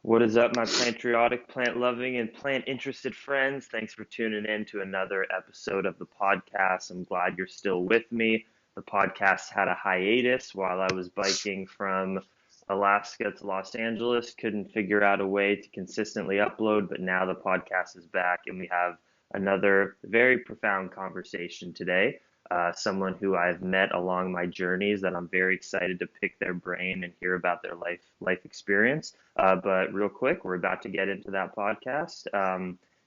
What is up, my plantriotic, plant loving, and plant interested friends? Thanks for tuning in to another episode of the podcast. I'm glad you're still with me. The podcast had a hiatus while I was biking from Alaska to Los Angeles. Couldn't figure out a way to consistently upload, but now the podcast is back and we have another very profound conversation today. Someone who I've met along my journeys that I'm very excited to pick their brain and hear about their life experience. But real quick, we're about to get into that podcast,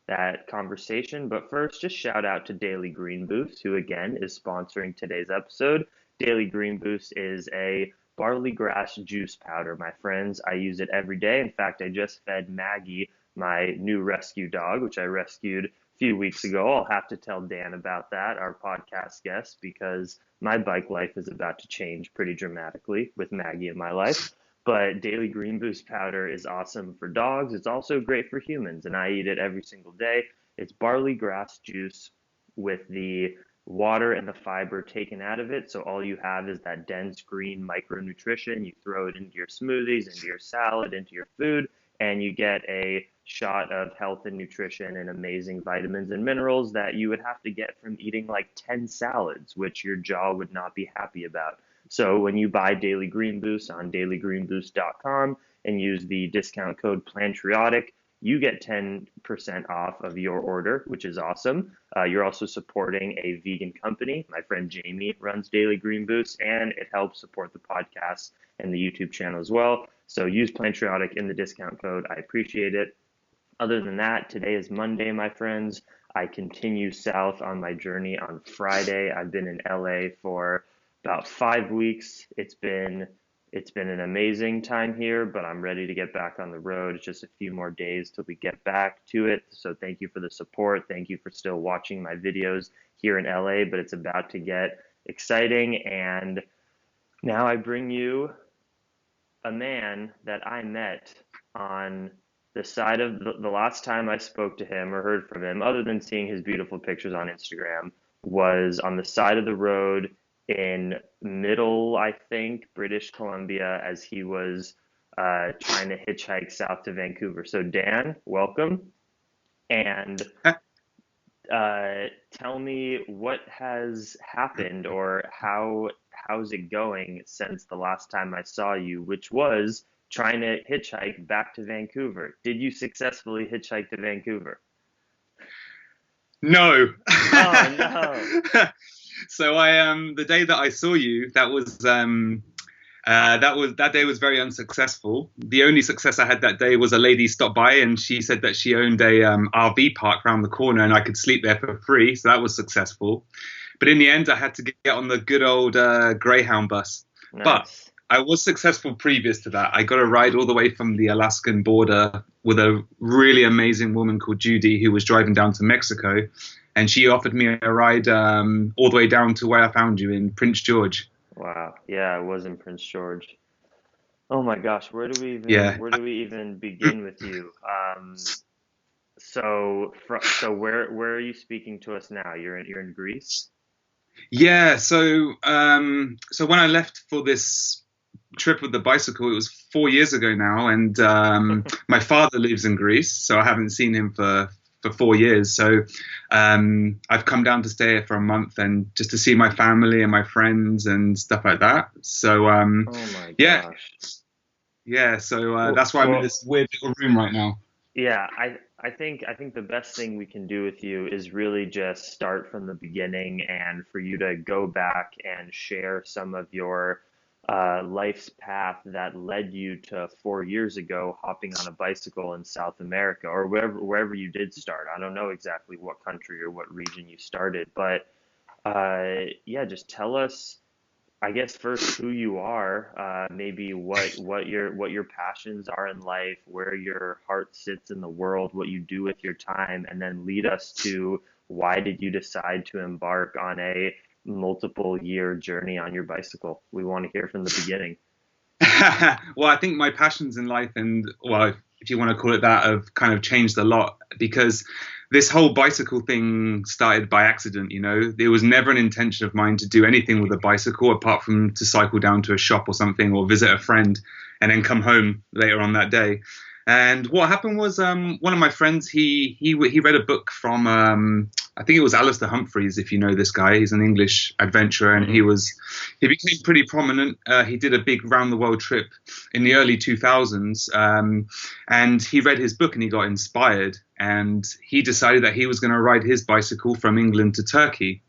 that conversation. But first, just shout out to Daily Green Boost, who again is sponsoring today's episode. Daily Green Boost is a barley grass juice powder, my friends. I use it every day. In fact, I just fed Maggie, my new rescue dog, which I rescued a few weeks ago. I'll have to tell Dan about that, our podcast guest, because my bike life is about to change pretty dramatically with Maggie in my life. But Daily Green Boost powder is awesome for dogs. It's also great for humans, and I eat it every single day. It's barley grass juice with the water and the fiber taken out of it. So all you have is that dense green micronutrition. You throw it into your smoothies, into your salad, into your food, and you get a shot of health and nutrition and amazing vitamins and minerals that you would have to get from eating like 10 salads, which your jaw would not be happy about. So when you buy Daily Green Boost on dailygreenboost.com and use the discount code Plantriotic, you get 10% off of your order, which is awesome. You're also supporting a vegan company. My friend Jamie runs Daily Green Boost, and it helps support the podcast and the YouTube channel as well. So use Plantriotic in the discount code. I appreciate it. Other than that, today is Monday, my friends. I continue south on my journey on Friday. I've been in LA for about 5 weeks. It's been an amazing time here, but I'm ready to get back on the road. It's just a few more days till we get back to it. So thank you for the support. Thank you for still watching my videos here in LA, but it's about to get exciting. And now I bring you a man that I met on the side of the last time I spoke to him or heard from him, other than seeing his beautiful pictures on Instagram, was on the side of the road in middle, I think, British Columbia as he was trying to hitchhike south to Vancouver. So, Dan, welcome. And tell me what has happened or how's it going since the last time I saw you, which was trying to hitchhike back to Vancouver. Did you successfully hitchhike to Vancouver? No. Oh no. So the day that I saw you, that day was very unsuccessful. The only success I had that day was a lady stopped by and she said that she owned a RV park around the corner and I could sleep there for free. So that was successful. But in the end, I had to get on the good old Greyhound bus. But Nice. I was successful previous to that. I got a ride all the way from the Alaskan border with a really amazing woman called Judy who was driving down to Mexico. And she offered me a ride all the way down to where I found you in Prince George. Wow. Yeah, I was in Prince George. Oh my gosh, where do we even Yeah. where do we even begin with you? So where are you speaking to us now? You're in Greece? Yeah. So when I left for this trip with the bicycle, it was 4 years ago now. And my father lives in Greece. So I haven't seen him for 4 years. So I've come down to stay here for a month and just to see my family and my friends and stuff like that. So Oh my yeah, gosh. yeah. So Well, that's why I'm in well, this weird little room right now. yeah, I think the best thing we can do with you is really just start from the beginning and for you to go back and share some of your life's path that led you to 4 years ago hopping on a bicycle in South America or wherever you did start. I don't know exactly what country or what region you started, but yeah, just tell us, I guess first who you are, maybe what your passions are in life, where your heart sits in the world, what you do with your time, and then lead us to why did you decide to embark on a multiple year journey on your bicycle? We want to hear from the beginning. Well, I think my passions in life, and well, if you want to call it that, have kind of changed a lot because this whole bicycle thing started by accident. You know, there was never an intention of mine to do anything with a bicycle apart from to cycle down to a shop or something or visit a friend and then come home later on that day. And what happened was, one of my friends, he read a book from, I think it was Alistair Humphreys, if you know this guy. He's an English adventurer, and Mm-hmm. he became pretty prominent. He did a big round the world trip in the early 2000s, and he read his book and he got inspired, and he decided that he was going to ride his bicycle from England to Turkey.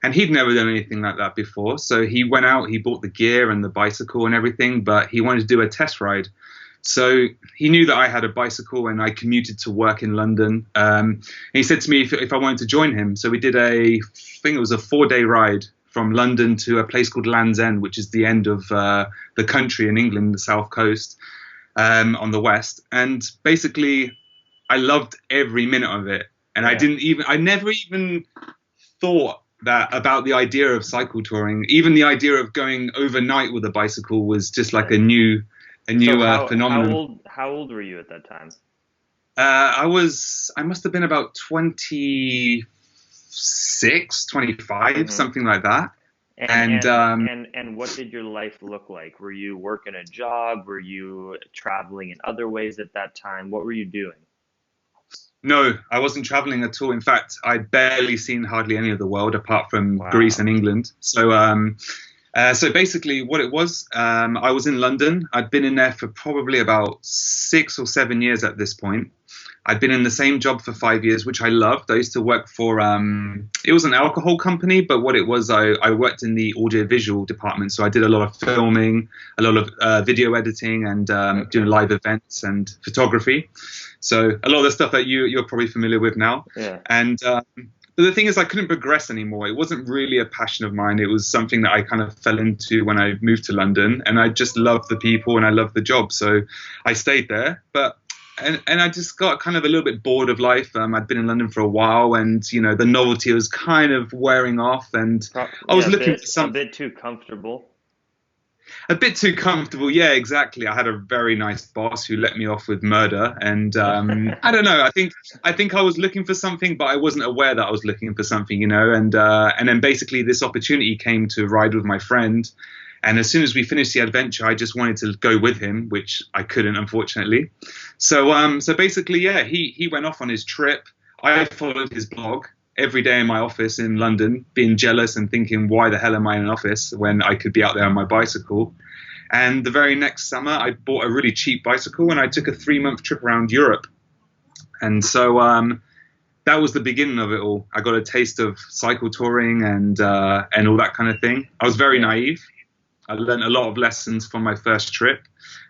And he'd never done anything like that before, so he went out, he bought the gear and the bicycle and everything, but he wanted to do a test ride. So he knew that I had a bicycle and I commuted to work in London. And he said to me if I wanted to join him. So we did I think it was a 4-day ride from London to a place called Land's End, which is the end of the country in England, the south coast, on the west. And basically, I loved every minute of it. And Yeah. I never even thought that about the idea of cycle touring. Even the idea of going overnight with a bicycle was just like a new So phenomenon. how old were you at that time? I must have been about 26, 25, Mm-hmm. something like that. And And and and what did your life look like? Were you working a job? Were you traveling in other ways at that time? What were you doing? No, I wasn't traveling at all. In fact, I'd barely seen hardly any of the world apart from Greece Wow. and England. So basically, what it was, I was in London. I'd been in there for probably about 6 or 7 years at this point. I'd been in the same job for 5 years, which I loved. I used to work for, it was an alcohol company, but what it was, I worked in the audiovisual department. So I did a lot of filming, a lot of video editing, and doing Okay. live events and photography. So a lot of the stuff that you're probably familiar with now. Yeah. And but the thing is, I couldn't progress anymore. It wasn't really a passion of mine. It was something that I kind of fell into when I moved to London, and I just loved the people and I loved the job. So I stayed there, but and I just got kind of a little bit bored of life. I'd been in London for a while, and the novelty was kind of wearing off, and I Yeah, was looking for a something bit too comfortable. a bit too comfortable. Yeah, exactly. I had a very nice boss who let me off with murder, and I don't know. I think I was looking for something, but I wasn't aware that I was looking for something. And then basically this opportunity came to ride with my friend. And as soon as we finished the adventure, I just wanted to go with him, which I couldn't, unfortunately. So basically, yeah, he went off on his trip. I followed his blog every day in my office in London, being jealous and thinking, why the hell am I in an office when I could be out there on my bicycle? And the very next summer, I bought a really cheap bicycle and I took a 3-month trip around Europe. And so that was the beginning of it all. I got a taste of cycle touring and all that kind of thing. I was very Yeah. naive. I learned a lot of lessons from my first trip.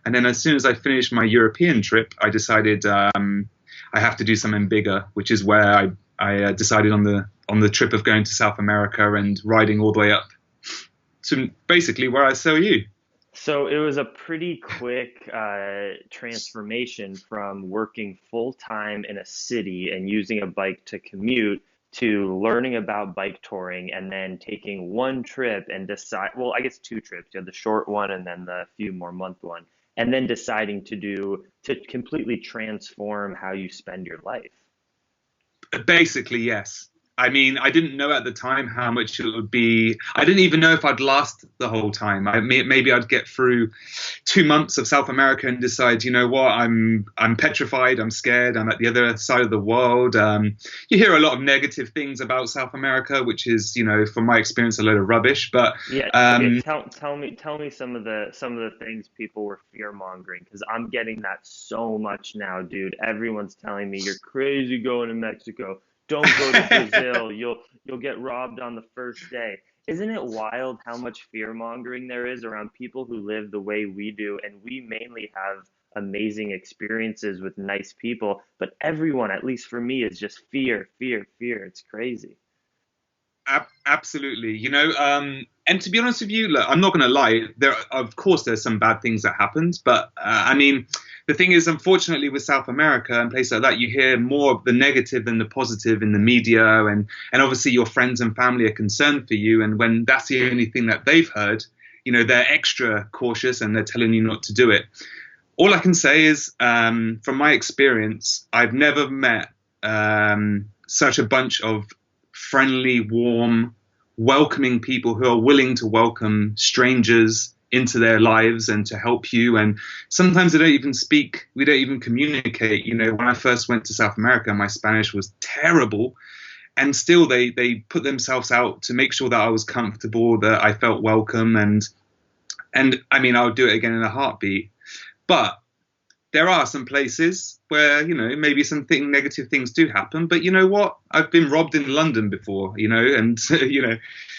And then as soon as I finished my European trip, I decided I have to do something bigger, which is where I decided on the trip of going to South America and riding all the way up to basically where I saw you. So it was a pretty quick transformation from working full time in a city and using a bike to commute to learning about bike touring and then taking one trip and decide, well, I guess two trips. You had the short one and then the few more month one, and then deciding to completely transform how you spend your life. Basically, yes. I mean, I didn't know at the time how much it would be. I didn't even know if I'd last the whole time. Maybe I'd get through 2 months of South America and decide, you know what, I'm petrified, I'm scared, I'm at the other side of the world. You hear a lot of negative things about South America, which is, from my experience, a load of rubbish. But Yeah, okay, um, tell me some of the things people were fear mongering because I'm getting that so much now, dude. Everyone's telling me you're crazy going to Mexico. Don't go to Brazil. You'll get robbed on the first day. Isn't it wild how much fear mongering there is around people who live the way we do, and we mainly have amazing experiences with nice people, but everyone, at least for me, is just fear, fear, fear. It's crazy. Absolutely. And to be honest with you, look, I'm not going to lie. Of course, there's some bad things that happened, but I mean, the thing is, unfortunately, with South America and places like that, you hear more of the negative than the positive in the media, and obviously your friends and family are concerned for you, and when that's the only thing that they've heard, they're extra cautious and they're telling you not to do it. All I can say is, from my experience, I've never met such a bunch of friendly, warm, welcoming people who are willing to welcome strangers into their lives and to help you. And sometimes they don't even speak. We don't even communicate. You know, when I first went to South America, my Spanish was terrible. And still they put themselves out to make sure that I was comfortable, that I felt welcome. And I mean, I would do it again in a heartbeat. But there are some places where, you know, maybe negative things do happen. But you know what? I've been robbed in London before, you know, and, you know,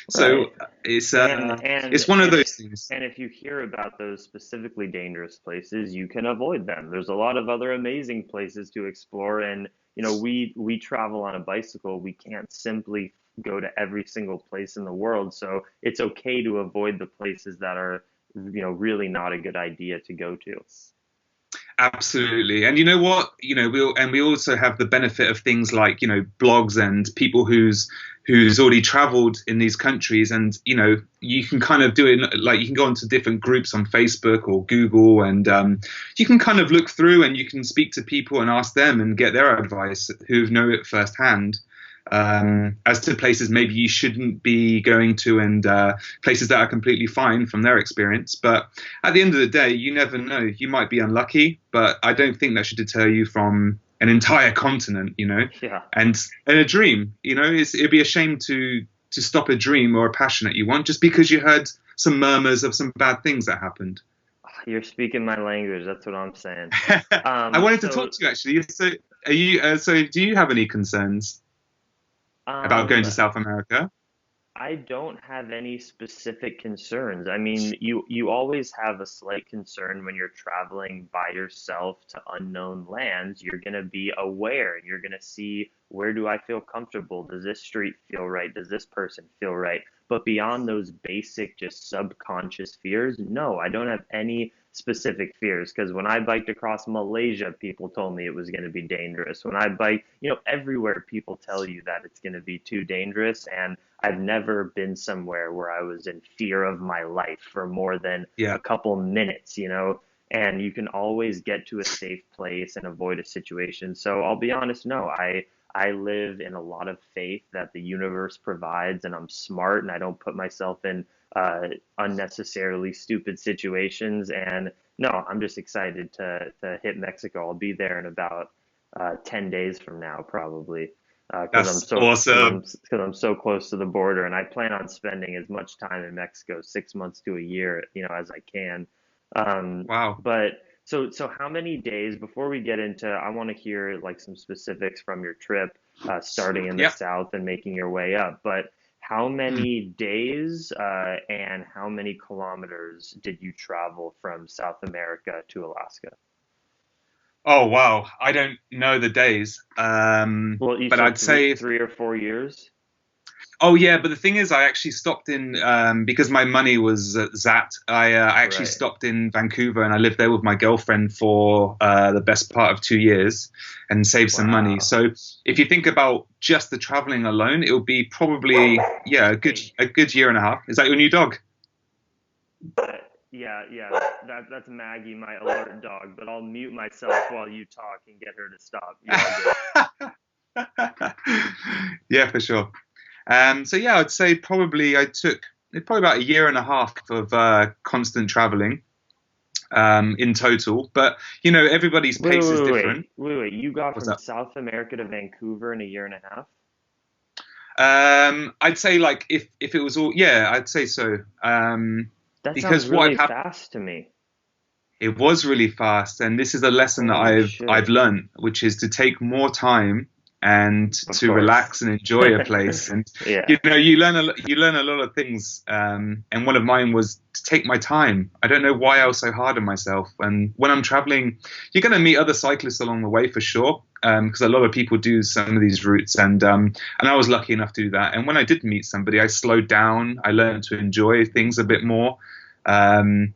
so Right. it's one of those things. And if you hear about those specifically dangerous places, you can avoid them. There's a lot of other amazing places to explore, and we travel on a bicycle. We can't simply go to every single place in the world, so it's okay to avoid the places that are, really not a good idea to go to. Absolutely. And you know what? You know, we also have the benefit of things like, you know, blogs and people who's already traveled in these countries. And, you know, you can kind of do it like you can go into different groups on Facebook or Google, and you can kind of look through and you can speak to people and ask them and get their advice who know it firsthand. As to places maybe you shouldn't be going to, and places that are completely fine from their experience. But at the end of the day, you never know. You might be unlucky, but I don't think that should deter you from an entire continent, you know, Yeah. and a dream. You know, it'd be a shame to stop a dream or a passion that you want just because you heard some murmurs of some bad things that happened. You're speaking my language. That's what I'm saying. I wanted to So, talk to you actually. So, are you? So, do you have any concerns about going um, to South America? I don't have any specific concerns. I mean, you always have a slight concern when you're traveling by yourself to unknown lands. You're going to be aware. You're going to see, where do I feel comfortable? Does this street feel right? Does this person feel right? But beyond those basic, just subconscious fears, no, I don't have any specific fears, because when I biked across Malaysia, people told me it was going to be dangerous. When I bike, everywhere, people tell you that it's going to be too dangerous. And I've never been somewhere where I was in fear of my life for more than Yeah. a couple minutes, and you can always get to a safe place and avoid a situation. So I'll be honest, no, I live in a lot of faith that the universe provides, and I'm smart and I don't put myself in unnecessarily stupid situations. And no, I'm just excited to hit Mexico. I'll be there in about 10 days from now, probably, because I'm That's so awesome. because I'm so close to the border, and I plan on spending as much time in Mexico, 6 months to a year, as I can. Wow. But so how many days, before we get into, I want to hear like some specifics from your trip, starting in the Yeah. south and making your way up. But how Hmm. many days and how many kilometers did you travel from South America to Alaska? Oh, wow. I don't know the days. Well, you But said I'd say, 3 or 4 years. oh yeah, but the thing is, I actually stopped in, because my money was zapped. I actually Right. stopped in Vancouver and I lived there with my girlfriend for the best part of 2 years and saved some money. Wow. So if you think about just the traveling alone, it would be probably, yeah, Hey, a good year and a half. Is that your new dog? yeah, yeah. That's Maggie, my alert dog. But I'll mute myself while you talk and get her to stop. You're all good. Yeah, for sure. So yeah, I'd say probably I took probably about a year and a half of constant traveling in total. But you know, everybody's Wait, pace wait, is wait, wait, different. wait, wait. You got What's from that? South America to Vancouver in a year and a half? I'd say like if it was all, yeah, I'd say so. That sounds Because what really I've had, fast to me. it was really fast, and this is a lesson that Holy I've shit. learned, which is to take more time and Of to course. relax and enjoy a place. And Yeah. you know, you learn a lot of things. And one of mine was to take my time. I don't know why I was so hard on myself. And when I'm traveling, you're going to meet other cyclists along the way for sure. Because a lot of people do some of these routes, and I was lucky enough to do that. And when I did meet somebody, I slowed down. I learned to enjoy things a bit more. Um,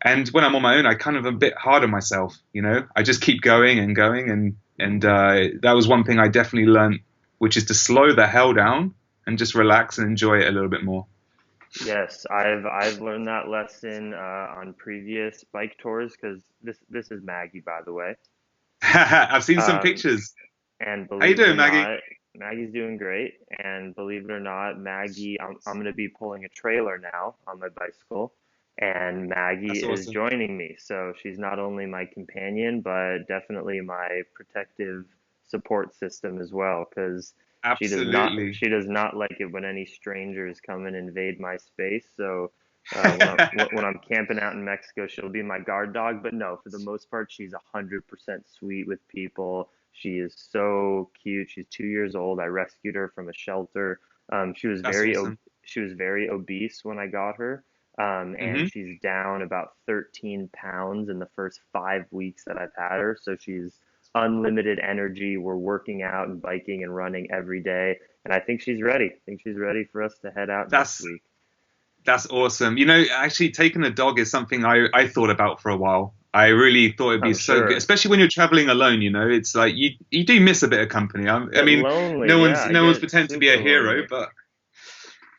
and when I'm on my own, I kind of am a bit hard on myself. You know, I just keep going and going, and that was one thing I definitely learned, which is to slow the hell down and just relax and enjoy it a little bit more. Yes, I've learned that lesson on previous bike tours, because this is Maggie, by the way. I've seen some Um, pictures. and How you believe it or doing, Maggie? not, Maggie's doing great. And believe it or not, Maggie, I'm going to be pulling a trailer now on my bicycle. and Maggie That's is awesome. joining me. So she's not only my companion, but definitely my protective support system as well, because Absolutely. she does not like it when any strangers come and invade my space. So when I'm camping out in Mexico, she'll be my guard dog. But no, for the most part, she's 100% sweet with people. She is so cute. She's 2 years old. I rescued her from a shelter. She was That's awesome. she was very obese when I got her, and Hmm. she's down about 13 pounds in the first 5 weeks that I've had her. So she's unlimited energy. We're working out and biking and running every day, and I think she's ready. I think she's ready for us to head out next That's week. that's awesome. Actually taking a dog is something I thought about for a while. I really thought it'd be I'm so good, sure. especially when you're traveling alone. It's like you do miss a bit of company. I Get mean, lonely, no yeah. one's I no one's get pretending to be a super hero, lonely. but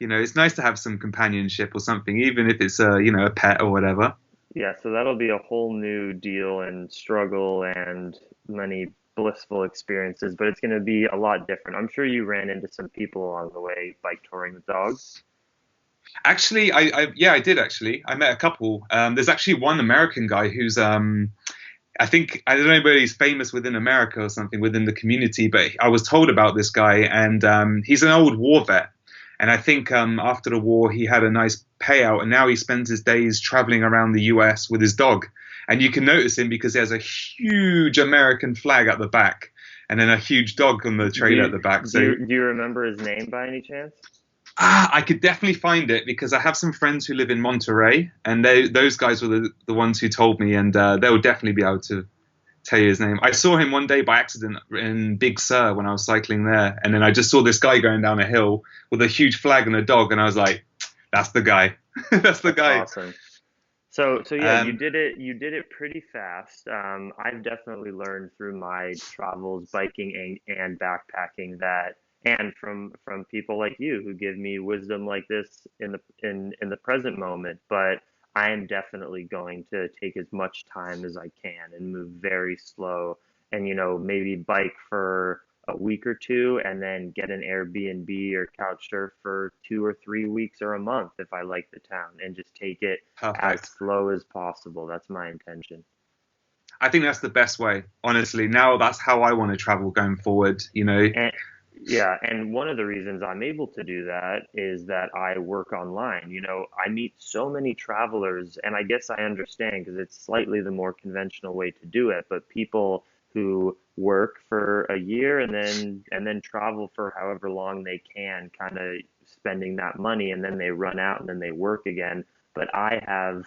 it's nice to have some companionship or something, even if it's a pet or whatever. Yeah, so that'll be a whole new deal and struggle and many blissful experiences, but it's going to be a lot different. I'm sure you ran into some people along the way bike touring with dogs. Actually, I did actually. I met a couple. There's actually one American guy who's I think I don't know whether he's famous within America or something within the community, but I was told about this guy, and he's an old war vet. And I think after the war, he had a nice payout, and now he spends his days traveling around the US with his dog. And you can notice him because he has a huge American flag at the back, and then a huge dog on the Do trailer at you, the back. So do you remember his name by any chance? I could definitely find it because I have some friends who live in Monterey, and those guys were the ones who told me, and they'll definitely be able to tell you his name. I saw him one day by accident in Big Sur when I was cycling there, and then I just saw this guy going down a hill with a huge flag and a dog, and I was like, "That's the guy. That's the That's guy." awesome. So yeah, Um, you did it pretty fast. I've definitely learned through my travels, biking and backpacking that, and from people like you who give me wisdom like this in the present moment. But I am definitely going to take as much time as I can and move very slow, and maybe bike for a week or two, and then get an Airbnb or couch surf for 2 or 3 weeks or a month if I like the town, and just take it as Perfect. slow as possible. That's my intention. I think that's the best way, honestly. Now that's how I want to travel going forward. And yeah, and one of the reasons I'm able to do that is that I work online. I meet so many travelers, and I guess I understand because it's slightly the more conventional way to do it, but people who work for a year and then travel for however long they can, kind of spending that money, and then they run out and then they work again. But I have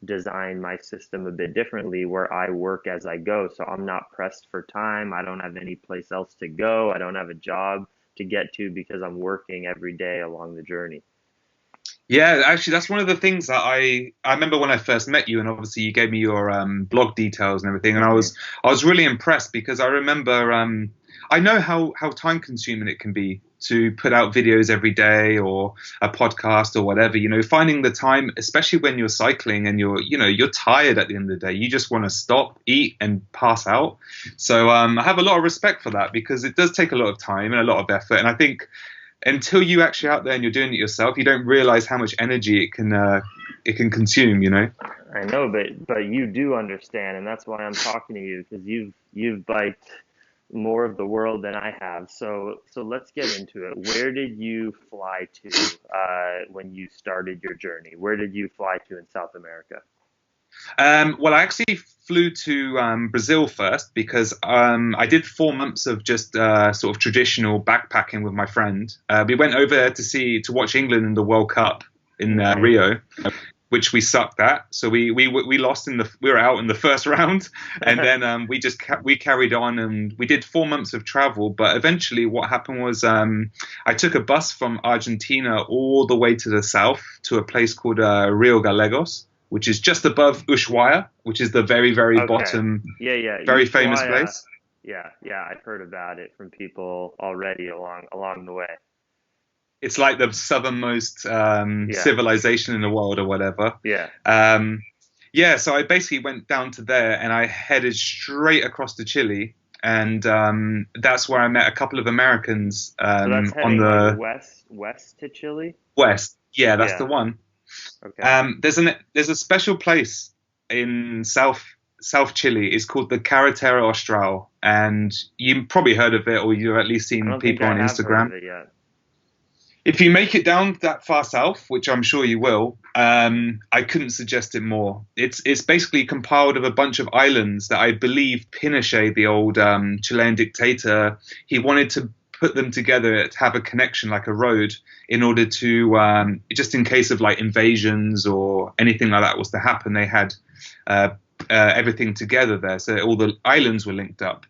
design my system a bit differently where I work as I go. So I'm not pressed for time. I don't have any place else to go. I don't have a job to get to because I'm working every day along the journey. Yeah, actually, that's one of the things that I remember when I first met you, and obviously you gave me your blog details and everything, and I Hmm. was I was really impressed because I remember I know how time consuming it can be to put out videos every day or a podcast or whatever. Finding the time, especially when you're cycling and you're tired at the end of the day, you just want to stop, eat, and pass out. So I have a lot of respect for that because it does take a lot of time and a lot of effort, and I think until you actually out there and you're doing it yourself, you don't realize how much energy it can consume. I know, but you do understand, and that's why I'm talking to you because you've biked more of the world than I have. So let's get into it. Where did you fly to when you started your journey? Where did you fly to in South America? Well, I actually flew to Brazil first because I did 4 months of just sort of traditional backpacking with my friend. We went over there to watch England in the World Cup in Nice. Rio, which we sucked at. So we lost we were out in the first round, and then we carried on and we did 4 months of travel. But eventually, what happened was I took a bus from Argentina all the way to the south to a place called Rio Gallegos, which is just above Ushuaia, which is the very very Okay. bottom, Yeah, yeah. very famous Ushuaia. place. Yeah, yeah. I've heard about it from people already along the way. It's like the southernmost Yeah, civilization in the world or whatever. yeah. Um, yeah, so I basically went down to there and I headed straight across to Chile, and that's where I met a couple of Americans So that's on heading like the west to Chile. west. Yeah, that's the Yeah. one. Okay. There's a special place in South Chile. It's called the Carretera Austral, and you've probably heard of it, or you've at least I seen don't think people I on have heard Instagram. of it yet. If you make it down that far south, which I'm sure you will, I couldn't suggest it more. It's basically compiled of a bunch of islands that I believe Pinochet, the old Chilean dictator, he wanted to put them together to have a connection, like a road, in order to just in case of like invasions or anything like that was to happen, they had uh, everything together there, so all the islands were linked up.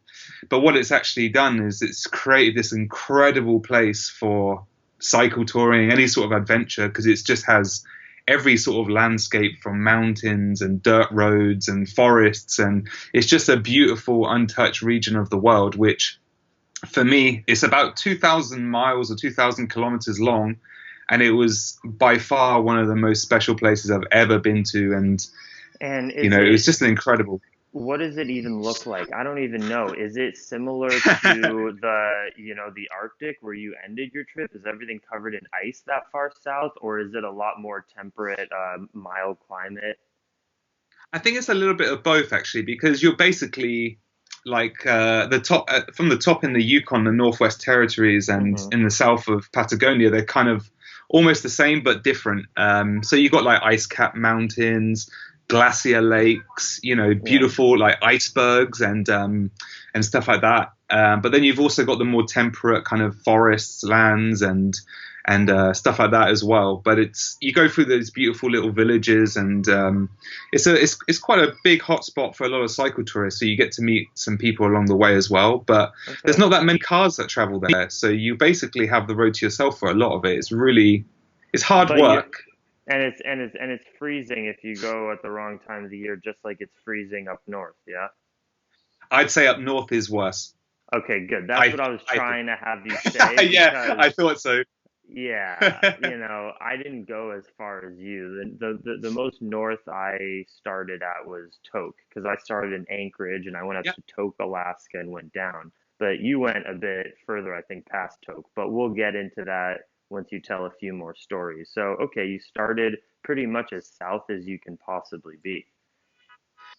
But what it's actually done is it's created this incredible place for cycle touring, any sort of adventure, because it just has every sort of landscape from mountains and dirt roads and forests, and it's just a beautiful untouched region of the world, which for me it's about 2,000 miles or 2,000 kilometers long, and it was by far one of the most special places I've ever been to. And And you is know, it it, was just an incredible. what does it even look like? I don't even know. Is it similar to the Arctic where you ended your trip? Is everything covered in ice that far south, or is it a lot more temperate, mild climate? I think it's a little bit of both actually, because you're basically like the top from the top in the Yukon, the Northwest Territories, and Hmm. in the south of Patagonia, they're kind of almost the same but different. So you've got like ice-capped mountains, glacier lakes, you know, Yeah. beautiful like icebergs and stuff like that. But then you've also got the more temperate kind of forests, lands, and stuff like that as well. But it's you go through those beautiful little villages, and it's quite a big hotspot for a lot of cycle tourists. So you get to meet some people along the way as well. But there's Okay. not that many cars that travel there, so you basically have the road to yourself for a lot of it. It's hard But you work. and it's freezing if you go at the wrong time of the year, just like it's freezing up north, yeah? I'd say up north is worse. Okay, good. That's I what I was I think. trying to have you say Yeah, because I thought so. yeah, I didn't go as far as you. The most north I started at was Tok because I started in Anchorage and I went up Yeah. to Tok, Alaska and went down. But you went a bit further, I think, past Tok. But we'll get into that once you tell a few more stories. So, okay, you started pretty much as south as you can possibly be.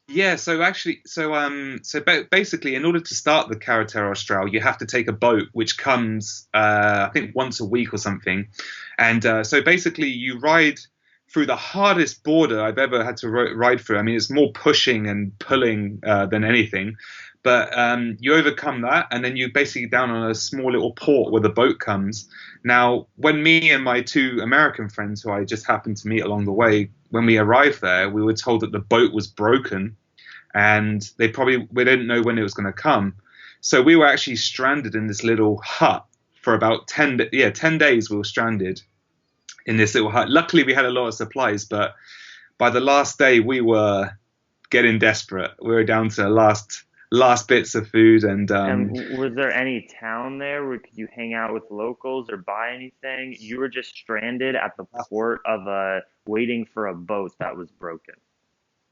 Yeah, so actually, basically, in order to start the Carretera Austral, you have to take a boat, which comes, I think, once a week or something. And so basically, you ride through the hardest border I've ever had to ride through. I mean, it's more pushing and pulling than anything. But you overcome that, and then you're basically down on a small little port where the boat comes. Now, when me and my two American friends, who I just happened to meet along the way, when we arrived there, we were told that the boat was broken and we didn't know when it was going to come. So we were actually stranded in this little hut for about 10 days. We were stranded in this little hut. Luckily, we had a lot of supplies, but by the last day, we were getting desperate. We were down to last bits of food, and And was there any town there where could you hang out with locals or buy anything? You were just stranded at the port of a waiting for a boat that was broken.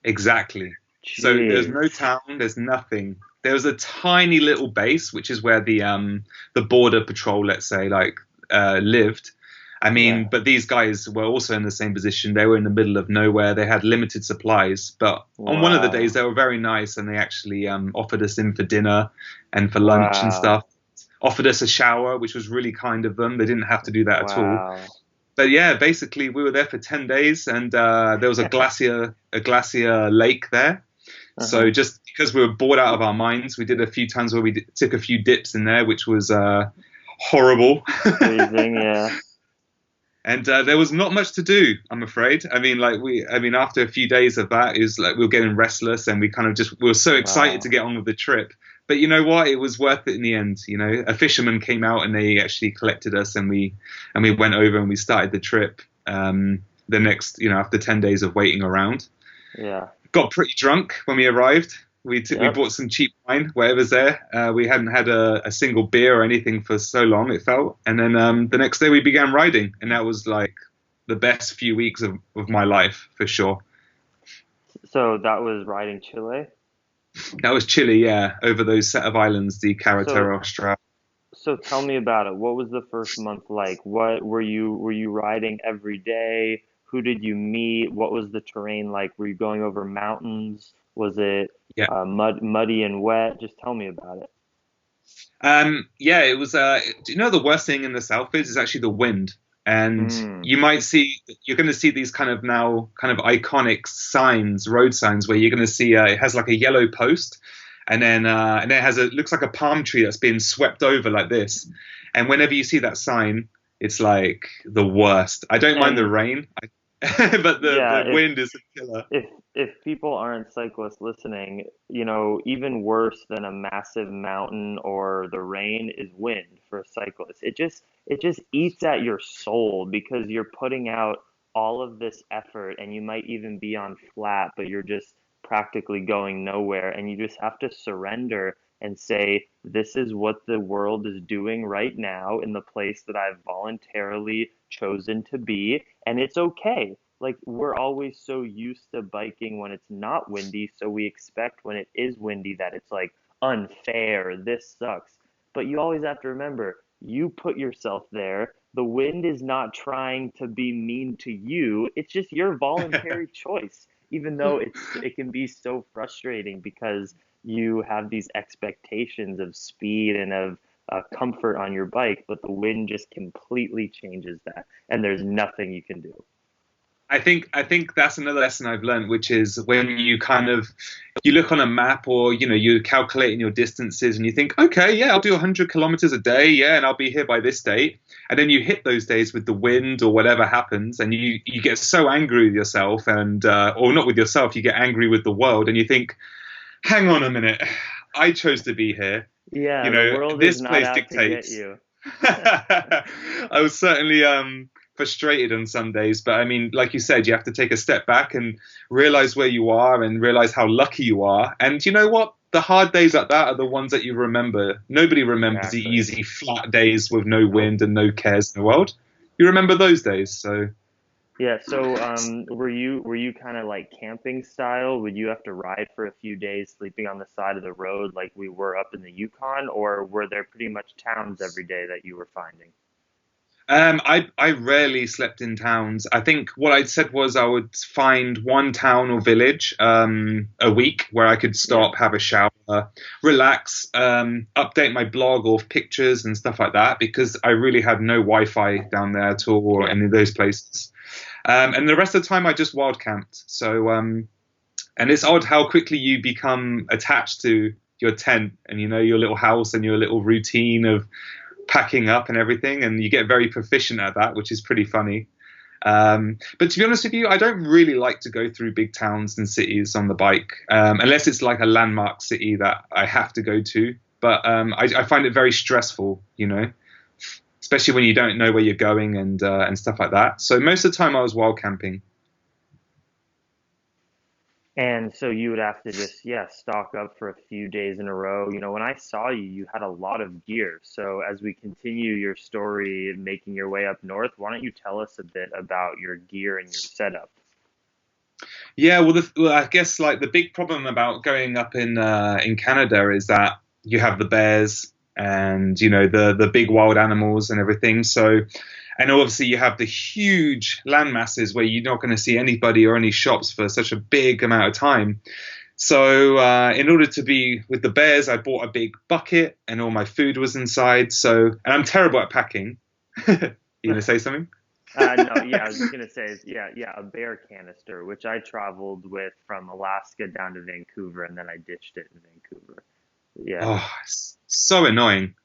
exactly. So there's no Jeez. town, there's nothing. There was a tiny little base, which is where the border patrol, let's say, like lived. I mean, Yeah. but these guys were also in the same position. They were in the middle of nowhere. They had limited supplies, but on one of the days Wow. they were very nice, and they actually offered us in for dinner and for lunch and Wow. stuff. Offered us a shower, which was really kind of them. They didn't have to do that at all. Wow. But yeah, basically we were there for 10 days, and there was a glacier lake there. So Uh-huh. just because we were bored out of our minds, we did a few times where took a few dips in there, which was horrible. Freezing, yeah. And there was not much to do, I'm afraid. I mean, after a few days of that, is like we were getting restless, and we were so excited to Wow. get on with the trip. But you know what? It was worth it in the end. You know, a fisherman came out and they actually collected us, and we went over and we started the trip. The next, after 10 days of waiting around, Yeah. got pretty drunk when we arrived. We Yep. bought some cheap wine, whatever's there. We hadn't had a single beer or anything for so long, it felt. And then the next day we began riding, and that was like the best few weeks of my life for sure. So that was riding Chile. That was Chile, yeah, over those set of islands, the So Carretera Austral. so tell me about it. What was the first month like? What were you riding every day? Who did you meet? What was the terrain like? Were you going over mountains? Was it Yeah. muddy and wet? Just tell me about it. Yeah, it was. Do you know the worst thing in the south is actually the wind, and Mm. you're going to see these kind of now kind of iconic signs, road signs, where you're going to see it has like a yellow post, and then it has looks like a palm tree that's been swept over like this, and whenever you see that sign, it's like the worst. I don't mind the And rain, but yeah, the wind is a killer. if if people aren't cyclists listening, even worse than a massive mountain or the rain is wind for a cyclist. It just eats at your soul because you're putting out all of this effort and you might even be on flat, but you're just practically going nowhere and you just have to surrender and say, this is what the world is doing right now in the place that I've voluntarily chosen to be, and it's okay. Like, we're always so used to biking when it's not windy, so we expect when it is windy that it's like unfair, this sucks. But you always have to remember, you put yourself there. The wind is not trying to be mean to you. It's just your voluntary choice, even though it can be so frustrating because you have these expectations of speed and of comfort on your bike, but the wind just completely changes that, and there's nothing you can do. I think that's another lesson I've learned, which is when you kind of you look on a map or you're calculating your distances and you think, okay, yeah, I'll do 100 kilometers a day, yeah, and I'll be here by this date. And then you hit those days with the wind or whatever happens, and you get so angry with yourself and or not with yourself, you get angry with the world, and you think, hang on a minute, I chose to be here. Yeah, the world is This not place out to get dictates. you. I was certainly frustrated on some days, but I mean, like you said, you have to take a step back and realize where you are and realize how lucky you are. And you know what? The hard days like that are the ones that you remember. Nobody remembers the Exactly. easy, flat days with no Nope. wind and no cares in the world. You remember those days. So, Yeah, so were you kind of like camping style? Would you have to ride for a few days sleeping on the side of the road like we were up in the Yukon, or were there pretty much towns every day that you were finding? I rarely slept in towns. I think what I'd said was I would find one town or village a week where I could Yeah. stop, have a shower, relax, update my blog or pictures and stuff like that because I really had no Wi-Fi down there at all or Yeah. any of those places. And the rest of the time I just wild camped. So and it's odd how quickly you become attached to your tent and your little house and your little routine of packing up and everything, and you get very proficient at that, which is pretty funny. But to be honest with you, I don't really like to go through big towns and cities on the bike, unless it's like a landmark city that I have to go to. But I find it very stressful, especially when you don't know where you're going and stuff like that. So most of the time I was wild camping. And so you would have to just, yeah, stock up for a few days in a row. When I saw you, you had a lot of gear. So as we continue your story making your way up north, why don't you tell us a bit about your gear and your setup? Yeah, well, I guess like the big problem about going up in Canada is that you have the bears and the big wild animals and everything. So, and obviously you have the huge land masses where you're not going to see anybody or any shops for such a big amount of time. So, in order to be with the bears, I bought a big bucket and all my food was inside. So, and I'm terrible at packing. You gonna say something? No, yeah, I was just gonna say, yeah, yeah, a bear canister, which I traveled with from Alaska down to Vancouver, and then I ditched it in Vancouver. Yeah, Oh, it's so annoying.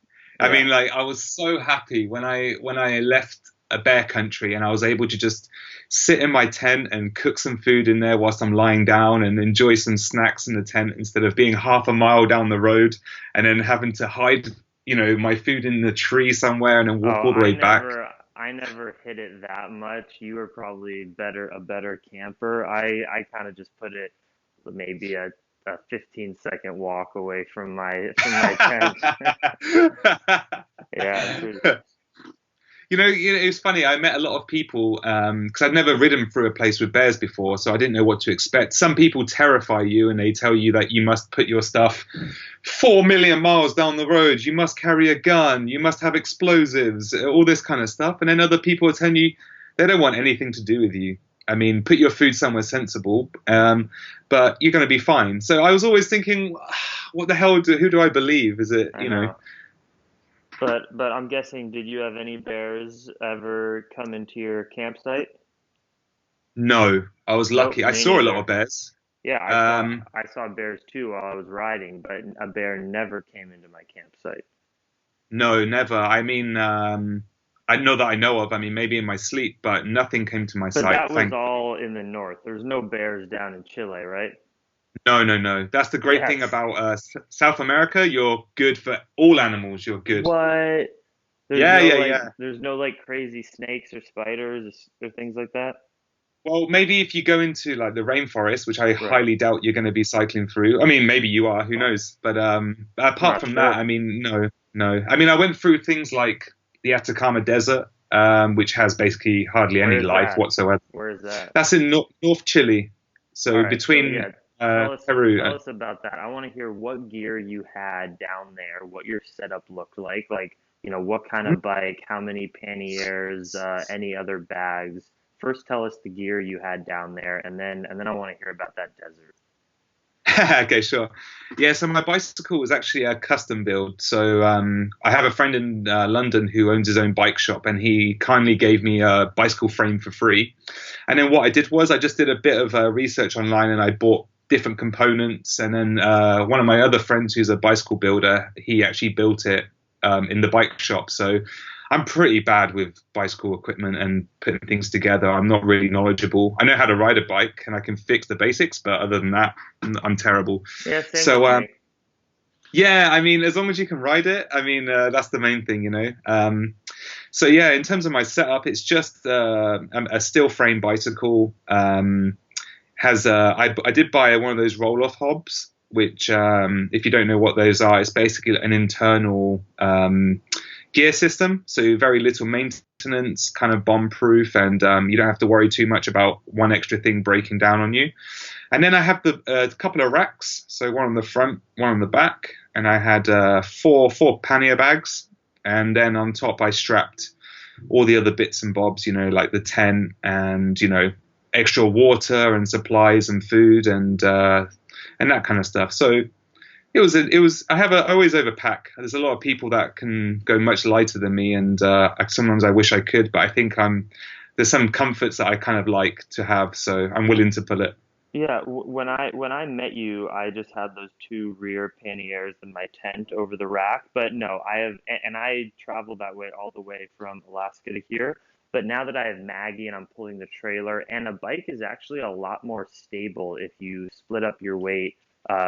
I yeah. mean, like I was so happy when I left a bear country and I was able to just sit in my tent and cook some food in there whilst I'm lying down and enjoy some snacks in the tent instead of being half a mile down the road and then having to hide, my food in the tree somewhere and then walk Oh, all the way back. I never hit it that much. You were probably a better camper. I kind of just put it maybe a 15-second walk away from my tent. Yeah, It was funny. I met a lot of people because I'd never ridden through a place with bears before, so I didn't know what to expect. Some people terrify you and they tell you that you must put your stuff 4 million miles down the road. You must carry a gun. You must have explosives. All this kind of stuff. And then other people are telling you they don't want anything to do with you. I mean, put your food somewhere sensible, but you're going to be fine. So I was always thinking, what the hell? Who do I believe? Is it, I know. But I'm guessing, did you have any bears ever come into your campsite? No, I was Nope, lucky. I me saw a lot neither. of bears. Yeah, Um, I saw bears too while I was riding, but a bear never came into my campsite. no, never. I mean, I know that I know of. I mean, maybe in my sleep, but nothing came to my But sight. that was Thankfully. all in the north. There's no bears down in Chile, right? No, no, no. That's the great thing Yes. about South America. You're good for all animals. You're good. What? Yeah, yeah, yeah. There's no like crazy snakes or spiders or things like that. Well, maybe if you go into like the rainforest, which I Right. highly doubt you're going to be cycling through. I mean, maybe you are. Who Well, knows? But I'm apart not from that, sure. I mean, no, no. I mean, I went through things like the Atacama Desert, which has basically hardly Where any is life that? whatsoever. Where is that? That's in North Chile, All so right, so between yeah, Peru. tell us about that. I want to hear what gear you had down there, what your setup looked like, what kind of bike, how many panniers, any other bags. First, tell us the gear you had down there, and then I want to hear about that desert. Okay, sure. Yeah, so my bicycle was actually a custom build. So I have a friend in London who owns his own bike shop, and he kindly gave me a bicycle frame for free. And then what I did was I just did a bit of research online, and I bought different components. And then one of my other friends, who's a bicycle builder, he actually built it in the bike shop. So I'm pretty bad with bicycle equipment and putting things together. I'm not really knowledgeable. I know how to ride a bike and I can fix the basics, but other than that, I'm terrible. Yeah, same with So me. yeah, I mean, as long as you can ride it, I mean, that's the main thing, you know. So yeah, in terms of my setup, it's just a steel frame bicycle. I did buy one of those roll off hobs, which if you don't know what those are, it's basically an internal gear system. So very little maintenance, kind of bomb proof, and you don't have to worry too much about one extra thing breaking down on you. And then I have the couple of racks, so one on the front, one on the back, and I had four pannier bags, and then on top I strapped all the other bits and bobs, you know, like the tent and extra water and supplies and food and that kind of stuff. So it was I always overpack. There's a lot of people that can go much lighter than me, and sometimes I wish I could, but I think there's some comforts that I kind of like to have, so I'm willing to pull it. Yeah, when I met you, I just had those two rear panniers in my tent over the rack. But no, and I traveled that way all the way from Alaska to here. But now that I have Maggie and I'm pulling the trailer, and a bike is actually a lot more stable if you split up your weight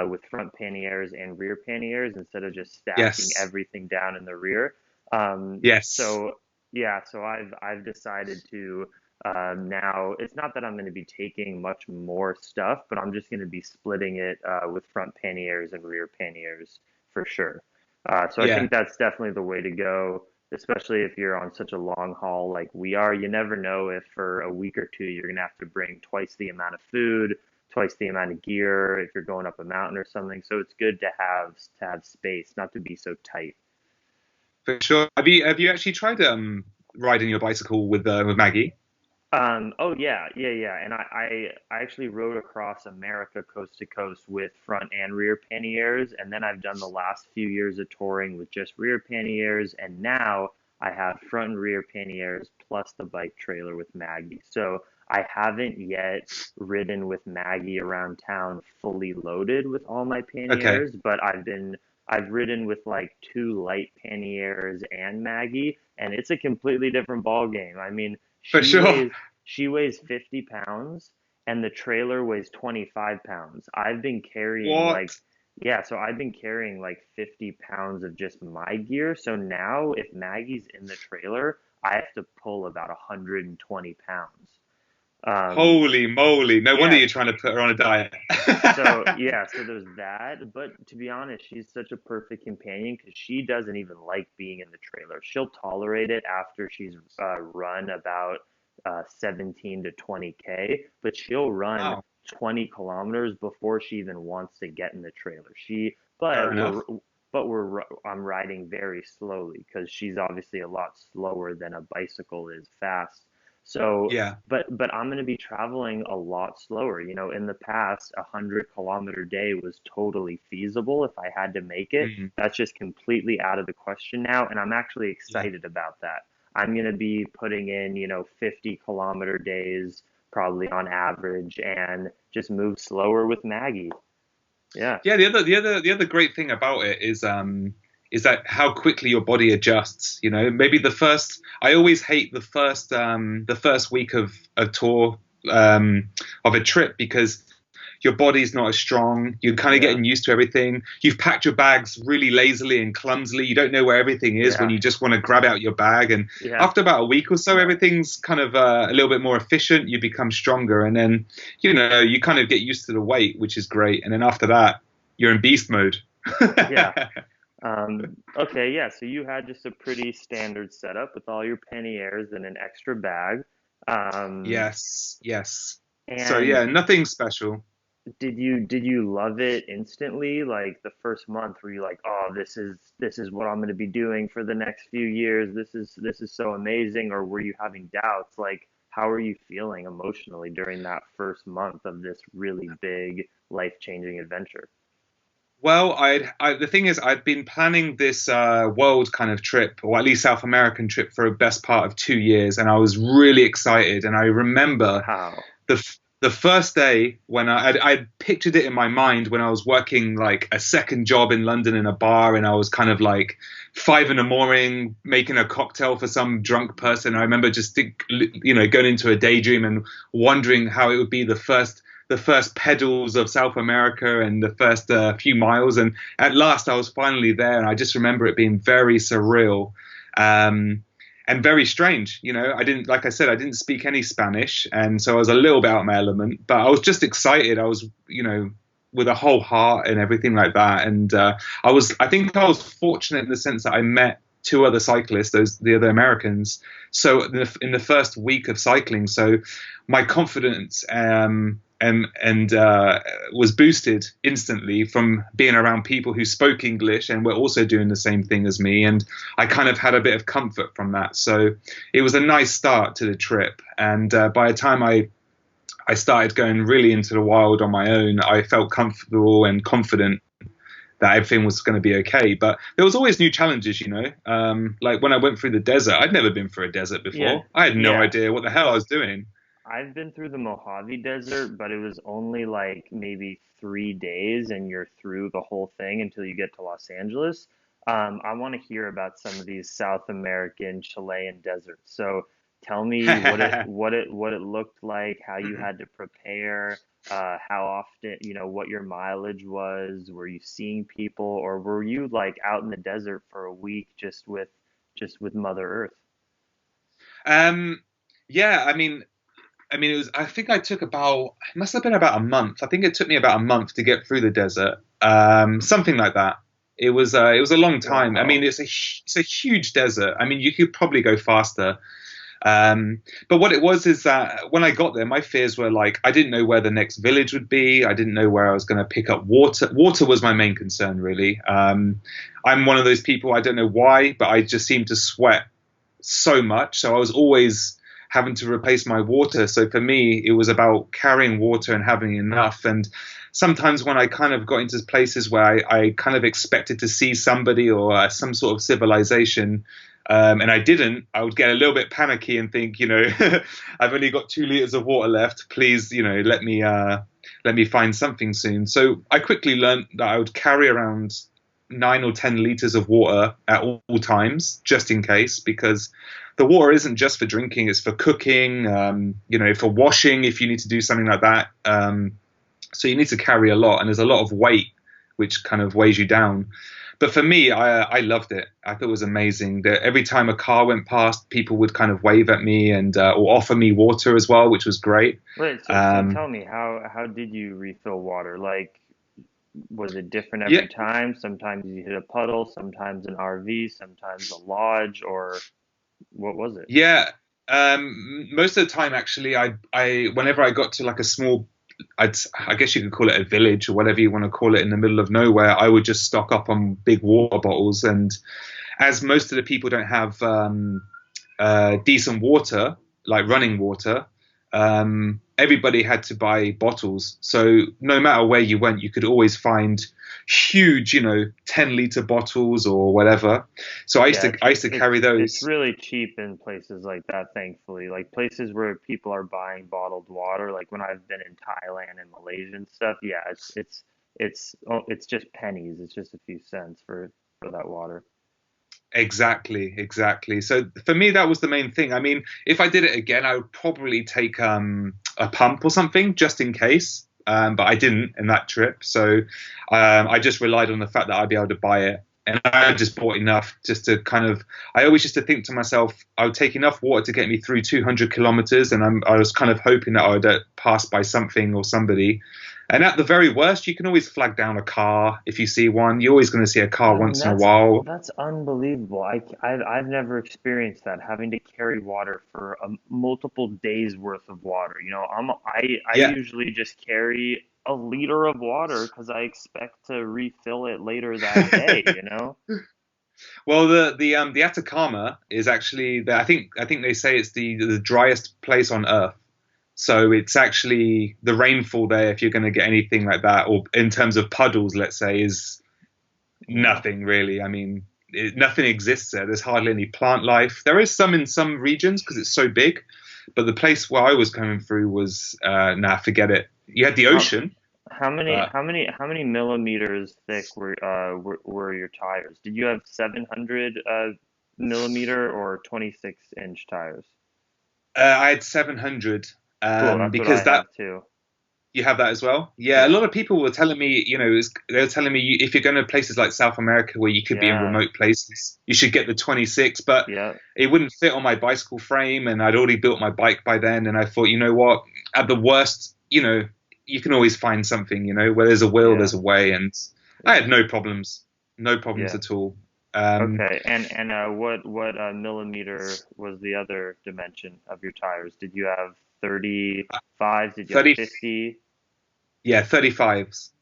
with front panniers and rear panniers instead of just stacking Yes, everything down in the rear. yes, So yeah, so I've decided to. Now, it's not that I'm going to be taking much more stuff, but I'm just going to be splitting it with front panniers and rear panniers for sure. So I yeah. think that's definitely the way to go, especially if you're on such a long haul like we are. You never know if for a week or two you're going to have to bring twice the amount of food, twice the amount of gear if you're going up a mountain or something. So it's good to have space, not to be so tight. For sure. Have you actually tried riding your bicycle with Maggie? Oh yeah, yeah, yeah. And I actually rode across America coast to coast with front and rear panniers, and then I've done the last few years of touring with just rear panniers, and now I have front and rear panniers plus the bike trailer with Maggie. So I haven't yet ridden with Maggie around town fully loaded with all my Okay, panniers, but I've ridden with like two light panniers and Maggie, and it's a completely different ball game. I mean, for she sure. weighs she weighs 50 pounds and the trailer weighs 25 pounds. What? Yeah, so I've been carrying like 50 pounds of just my gear. So now if Maggie's in the trailer, I have to pull about 120 pounds. Um, Holy moly! No wonder yeah, you're trying to put her on a diet. so there's that. But to be honest, she's such a perfect companion because she doesn't even like being in the trailer. She'll tolerate it after she's run about 17 to 20K, but she'll run Wow, 20 kilometers before she even wants to get in the trailer. fair enough. I'm riding very slowly because she's obviously a lot slower than a bicycle is fast. So, Yeah. but I'm going to be traveling a lot slower. You know, in the past, 100-kilometer day was totally feasible if I had to make it. Mm, That's just completely out of the question now, and I'm actually yeah. excited about that. I'm going to be putting in, 50-kilometer days probably on average and just move slower with Maggie. Yeah. Yeah, the other great thing about it is that how quickly your body adjusts. You know, maybe I always hate the first week of a tour of a trip because your body's not as strong. You're kind of Yeah. getting used to everything. You've packed your bags really lazily and clumsily. You don't know where everything is when Yeah. you just want to grab out your bag. And Yeah. after about a week or so, Yeah. everything's kind of a little bit more efficient. You become stronger, and then you kind of get used to the weight, which is great. And then after that, you're in beast mode. Yeah. Okay, yeah, so you had just a pretty standard setup with all your panniers and an extra bag. Um, Yes, yes. So and yeah, nothing special. did you love it instantly? Like the first month, were you like, "Oh, this is what I'm going to be doing for the next few years. This is so amazing," or were you having doubts? Like, how are you feeling emotionally during that first month of this really big life-changing adventure? Well, the thing is, I'd been planning this world kind of trip, or at least South American trip, for a best part of 2 years, and I was really excited. And I remember Wow. the first day when I pictured it in my mind when I was working like a second job in London in a bar, and I was kind of like 5 in the morning making a cocktail for some drunk person. I remember just going into a daydream and wondering how it would be the first pedals of South America and the first few miles. And at last, I was finally there, and I just remember it being very surreal. And very strange. Like I said, I didn't speak any Spanish, and so I was a little bit out of my element. But I was just excited. I was, with a whole heart and everything like that. And I think I was fortunate in the sense that I met two other cyclists, the other Americans. So in the first week of cycling, so my confidence and was boosted instantly from being around people who spoke English and were also doing the same thing as me. And I kind of had a bit of comfort from that. So it was a nice start to the trip. And by the time I started going really into the wild on my own, I felt comfortable and confident that everything was going to be okay. But there was always new challenges. Like when I went through the desert, I'd never been through a desert Yeah. before. I had no Yeah. idea what the hell I was doing. I've been through the Mojave Desert, but it was only like maybe 3 days, and you're through the whole thing until you get to Los Angeles. I want to hear about some of these South American, Chilean deserts. So tell me what it looked like, how you had to prepare, how often, what your mileage was. Were you seeing people, or were you like out in the desert for a week just with Mother Earth? um, yeah, I mean, it was. I think I took about. It must have been about a month. I think it took me about a month to get through the desert. Something like that. It was. It was a long time. I mean, Wow. it's a huge desert. I mean, you could probably go faster. But what it was is that when I got there, my fears were like I didn't know where the next village would be. I didn't know where I was going to pick up water. Water was my main concern, really. I'm one of those people. I don't know why, but I just seem to sweat so much. So I was always having to replace my water. So for me, it was about carrying water and having enough. And sometimes when I kind of got into places where I kind of expected to see somebody or some sort of civilization, and I didn't, I would get a little bit panicky and think, I've only got 2 liters of water left. Please, let me find something soon. So I quickly learned that I would carry around 9 or 10 liters of water at all times, just in case, because the water isn't just for drinking; it's for cooking, for washing if you need to do something like that. So you need to carry a lot, and there's a lot of weight which kind of weighs you down. But for me, I loved it. I thought it was amazing that every time a car went past, people would kind of wave at me and or offer me water as well, which was great. Wait, so Um, tell me, how did you refill water? Like, was it different yeah, every time? Sometimes you hit a puddle, sometimes an RV, sometimes a lodge, or what was it? yeah. Most of the time, actually, whenever I got to like a small, I guess you could call it a village or whatever you want to call it in the middle of nowhere, I would just stock up on big water bottles. And as most of the people don't have decent water, like running water, everybody had to buy bottles. So no matter where you went, you could always find huge, 10-liter bottles or whatever. So Yeah, I used to carry it's those. really cheap in places like that, thankfully. Like places where people are buying bottled water, like when I've been in Thailand and Malaysia and stuff, yeah, it's just pennies. It's just a few cents for that water. Exactly, exactly. So for me, that was the main thing. I mean, if I did it again, I would probably take a pump or something just in case. But I didn't in that trip, so I just relied on the fact that I'd be able to buy it, and I just bought enough just to kind of. I always used to think to myself, I would take enough water to get me through 200 kilometers, and I was kind of hoping that I would pass by something or somebody. And at the very worst, you can always flag down a car if you see one. You're always going to see a car I mean, once in a while. that's unbelievable. I've never experienced that, having to carry water for multiple days worth of water. You know, I Yeah. usually just carry a liter of water because I expect to refill it later that day, you know? Well, the Atacama is actually I think they say it's the driest place on Earth. So it's actually the rainfall there, if you're going to get anything like that, or in terms of puddles, let's say, is Yeah. nothing really. I mean, nothing exists there. There's hardly any plant life. There is some in some regions because it's so big, but the place where I was coming through was nah, forget it. You had the How ocean, how many but millimeters thick were your tires? Did you have 700 millimeter or 26-inch tires? I had 700 Cool, that's what because I that. have too. You have that as well? Yeah, a Yeah. lot of people were telling me, they were telling me if you're going to places like South America where you could be in Yeah. remote places, you should get the 26, but Yeah. it wouldn't fit on my bicycle frame and I'd already built my bike by then. And I thought, you know what, at the worst, you can always find something, where there's a will, Yeah. there's a way. And I Yeah. had no problems Yeah. at all. Um, Okay. And what millimeter was the other dimension of your tires? Did you have 35s? Did you have 30, 50? yeah, 35s.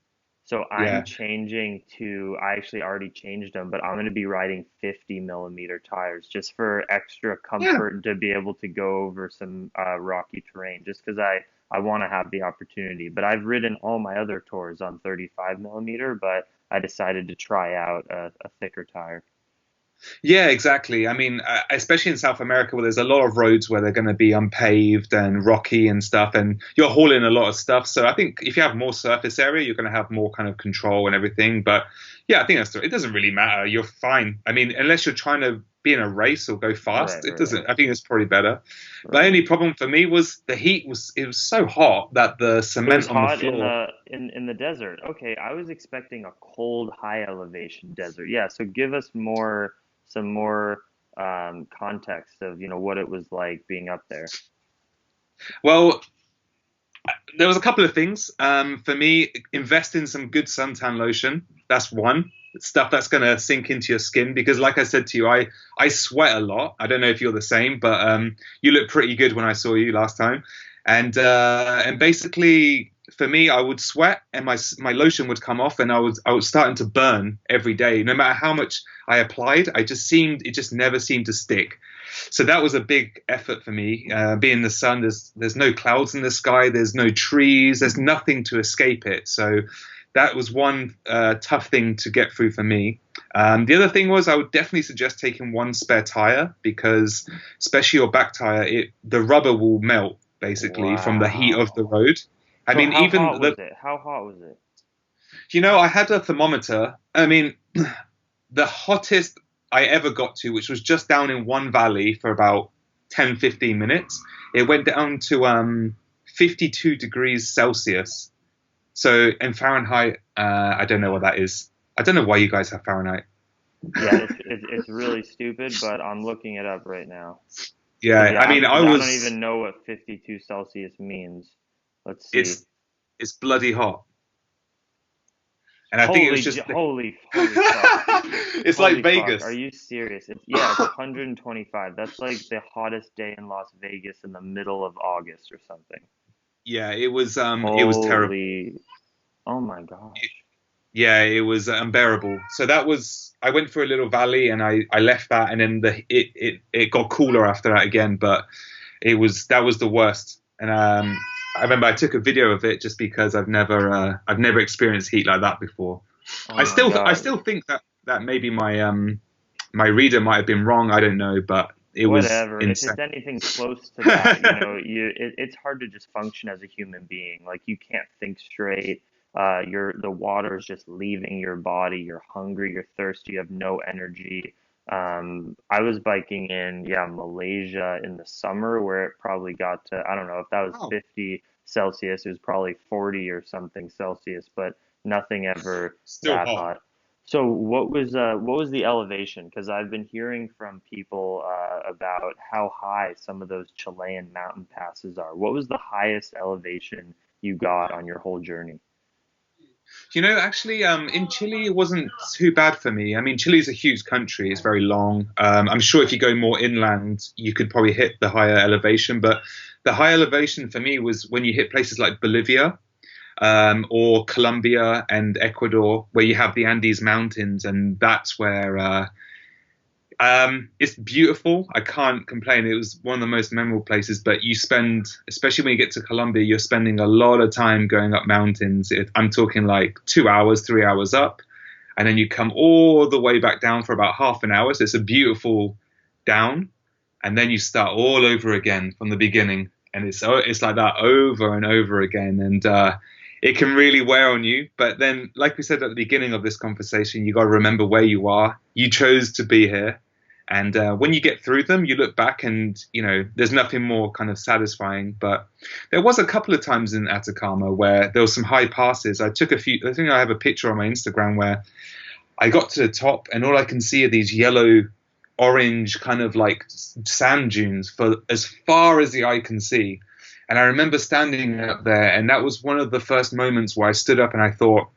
So I'm Yeah. changing to, I actually already changed them, but I'm going to be riding 50 millimeter tires just for extra Yeah. comfort to be able to go over some rocky terrain, just because I want to have the opportunity. But I've ridden all my other tours on 35 millimeter, but I decided to try out a thicker tire. Yeah, exactly. I mean, especially in South America, where there's a lot of roads where they're going to be unpaved and rocky and stuff, and you're hauling a lot of stuff. So I think if you have more surface area, you're going to have more kind of control and everything. But yeah, I think it doesn't really matter. You're fine. I mean, unless you're trying to be in a race or go fast, Right, it right, doesn't. I think it's probably better. The right. only problem for me was the heat it was so hot that the It was cement on the hot in floor. the desert. Okay, I was expecting a cold, high elevation desert. Yeah, so give us some more context of, what it was like being up there. Well, there was a couple of things. For me, invest in some good suntan lotion. That's one. Stuff that's going to sink into your skin because, like I said to you, I sweat a lot. I don't know if you're the same, but you look pretty good when I saw you last time. And basically, for me, I would sweat and my lotion would come off, and I was starting to burn every day. No matter how much I applied, it just never seemed to stick. So that was a big effort for me. Being in the sun, there's no clouds in the sky, there's no trees, there's nothing to escape it. So that was one tough thing to get through for me. The other thing was I would definitely suggest taking one spare tire because, especially your back tire, the rubber will melt basically from the heat of the Wow. road. I So mean, how even hot was it? How hot was it? I had a thermometer. I mean, the hottest I ever got to, which was just down in one valley for about 10, 15 minutes, it went down to 52 degrees Celsius. So in Fahrenheit, I don't know what that is. I don't know why you guys have Fahrenheit. Yeah, it's really stupid, but I'm looking it up right now. Because Yeah, I mean, I I don't was. even know what 52 Celsius means. Let's see. It's it's bloody hot, and I think it was just. Holy fuck. It's like Holy fuck. Are Vegas. you serious? It's 125. That's like the hottest day in Las Vegas in the middle of August or something. Yeah, it was terrible. Holy, oh my gosh. Yeah, it was unbearable. So that was I went through a little valley and I left that and then it got cooler after that again. But that was the worst. And I remember I took a video of it just because I've never experienced heat like that before. Oh I my still God. think that maybe my reader might have been wrong. I don't know, but it was Whatever. If insane. it's anything close to that, you know, it's hard to just function as a human being. Like you can't think straight. The water is just leaving your body. You're hungry, you're thirsty, you have no energy. I was biking in, yeah, Malaysia in the summer where it probably got to, I don't know if that was Oh, 50 Celsius, it was probably 40 or something Celsius, but nothing ever still that hot. hot. So what was the elevation? Because I've been hearing from people about how high some of those Chilean mountain passes are. What was the highest elevation you got on your whole journey? Actually, in Chile, it wasn't too bad for me. I mean, Chile is a huge country; it's very long. I'm sure if you go more inland, you could probably hit the higher elevation. But the high elevation for me was when you hit places like Bolivia, or Colombia and Ecuador, where you have the Andes Mountains, and that's where it's beautiful. I can't complain. It was one of the most memorable places. But you spend, especially when you get to Colombia, you're spending a lot of time going up mountains. I'm talking like 2 hours, 3 hours up, and then you come all the way back down for about half an hour. So it's a beautiful down, and then you start all over again from the beginning, and it's like that over and over again, and it can really wear on you. But then, like we said at the beginning of this conversation, you got to remember where you are. You chose to be here, and when you get through them, you look back, and there's nothing more kind of satisfying. But there was a couple of times in Atacama where there was some high passes. I took a few. I think I have a picture on my Instagram where I got to the top, and all I can see are these yellow, orange kind of like sand dunes for as far as the eye can see. And I remember standing up there, and that was one of the first moments where I stood up and I thought,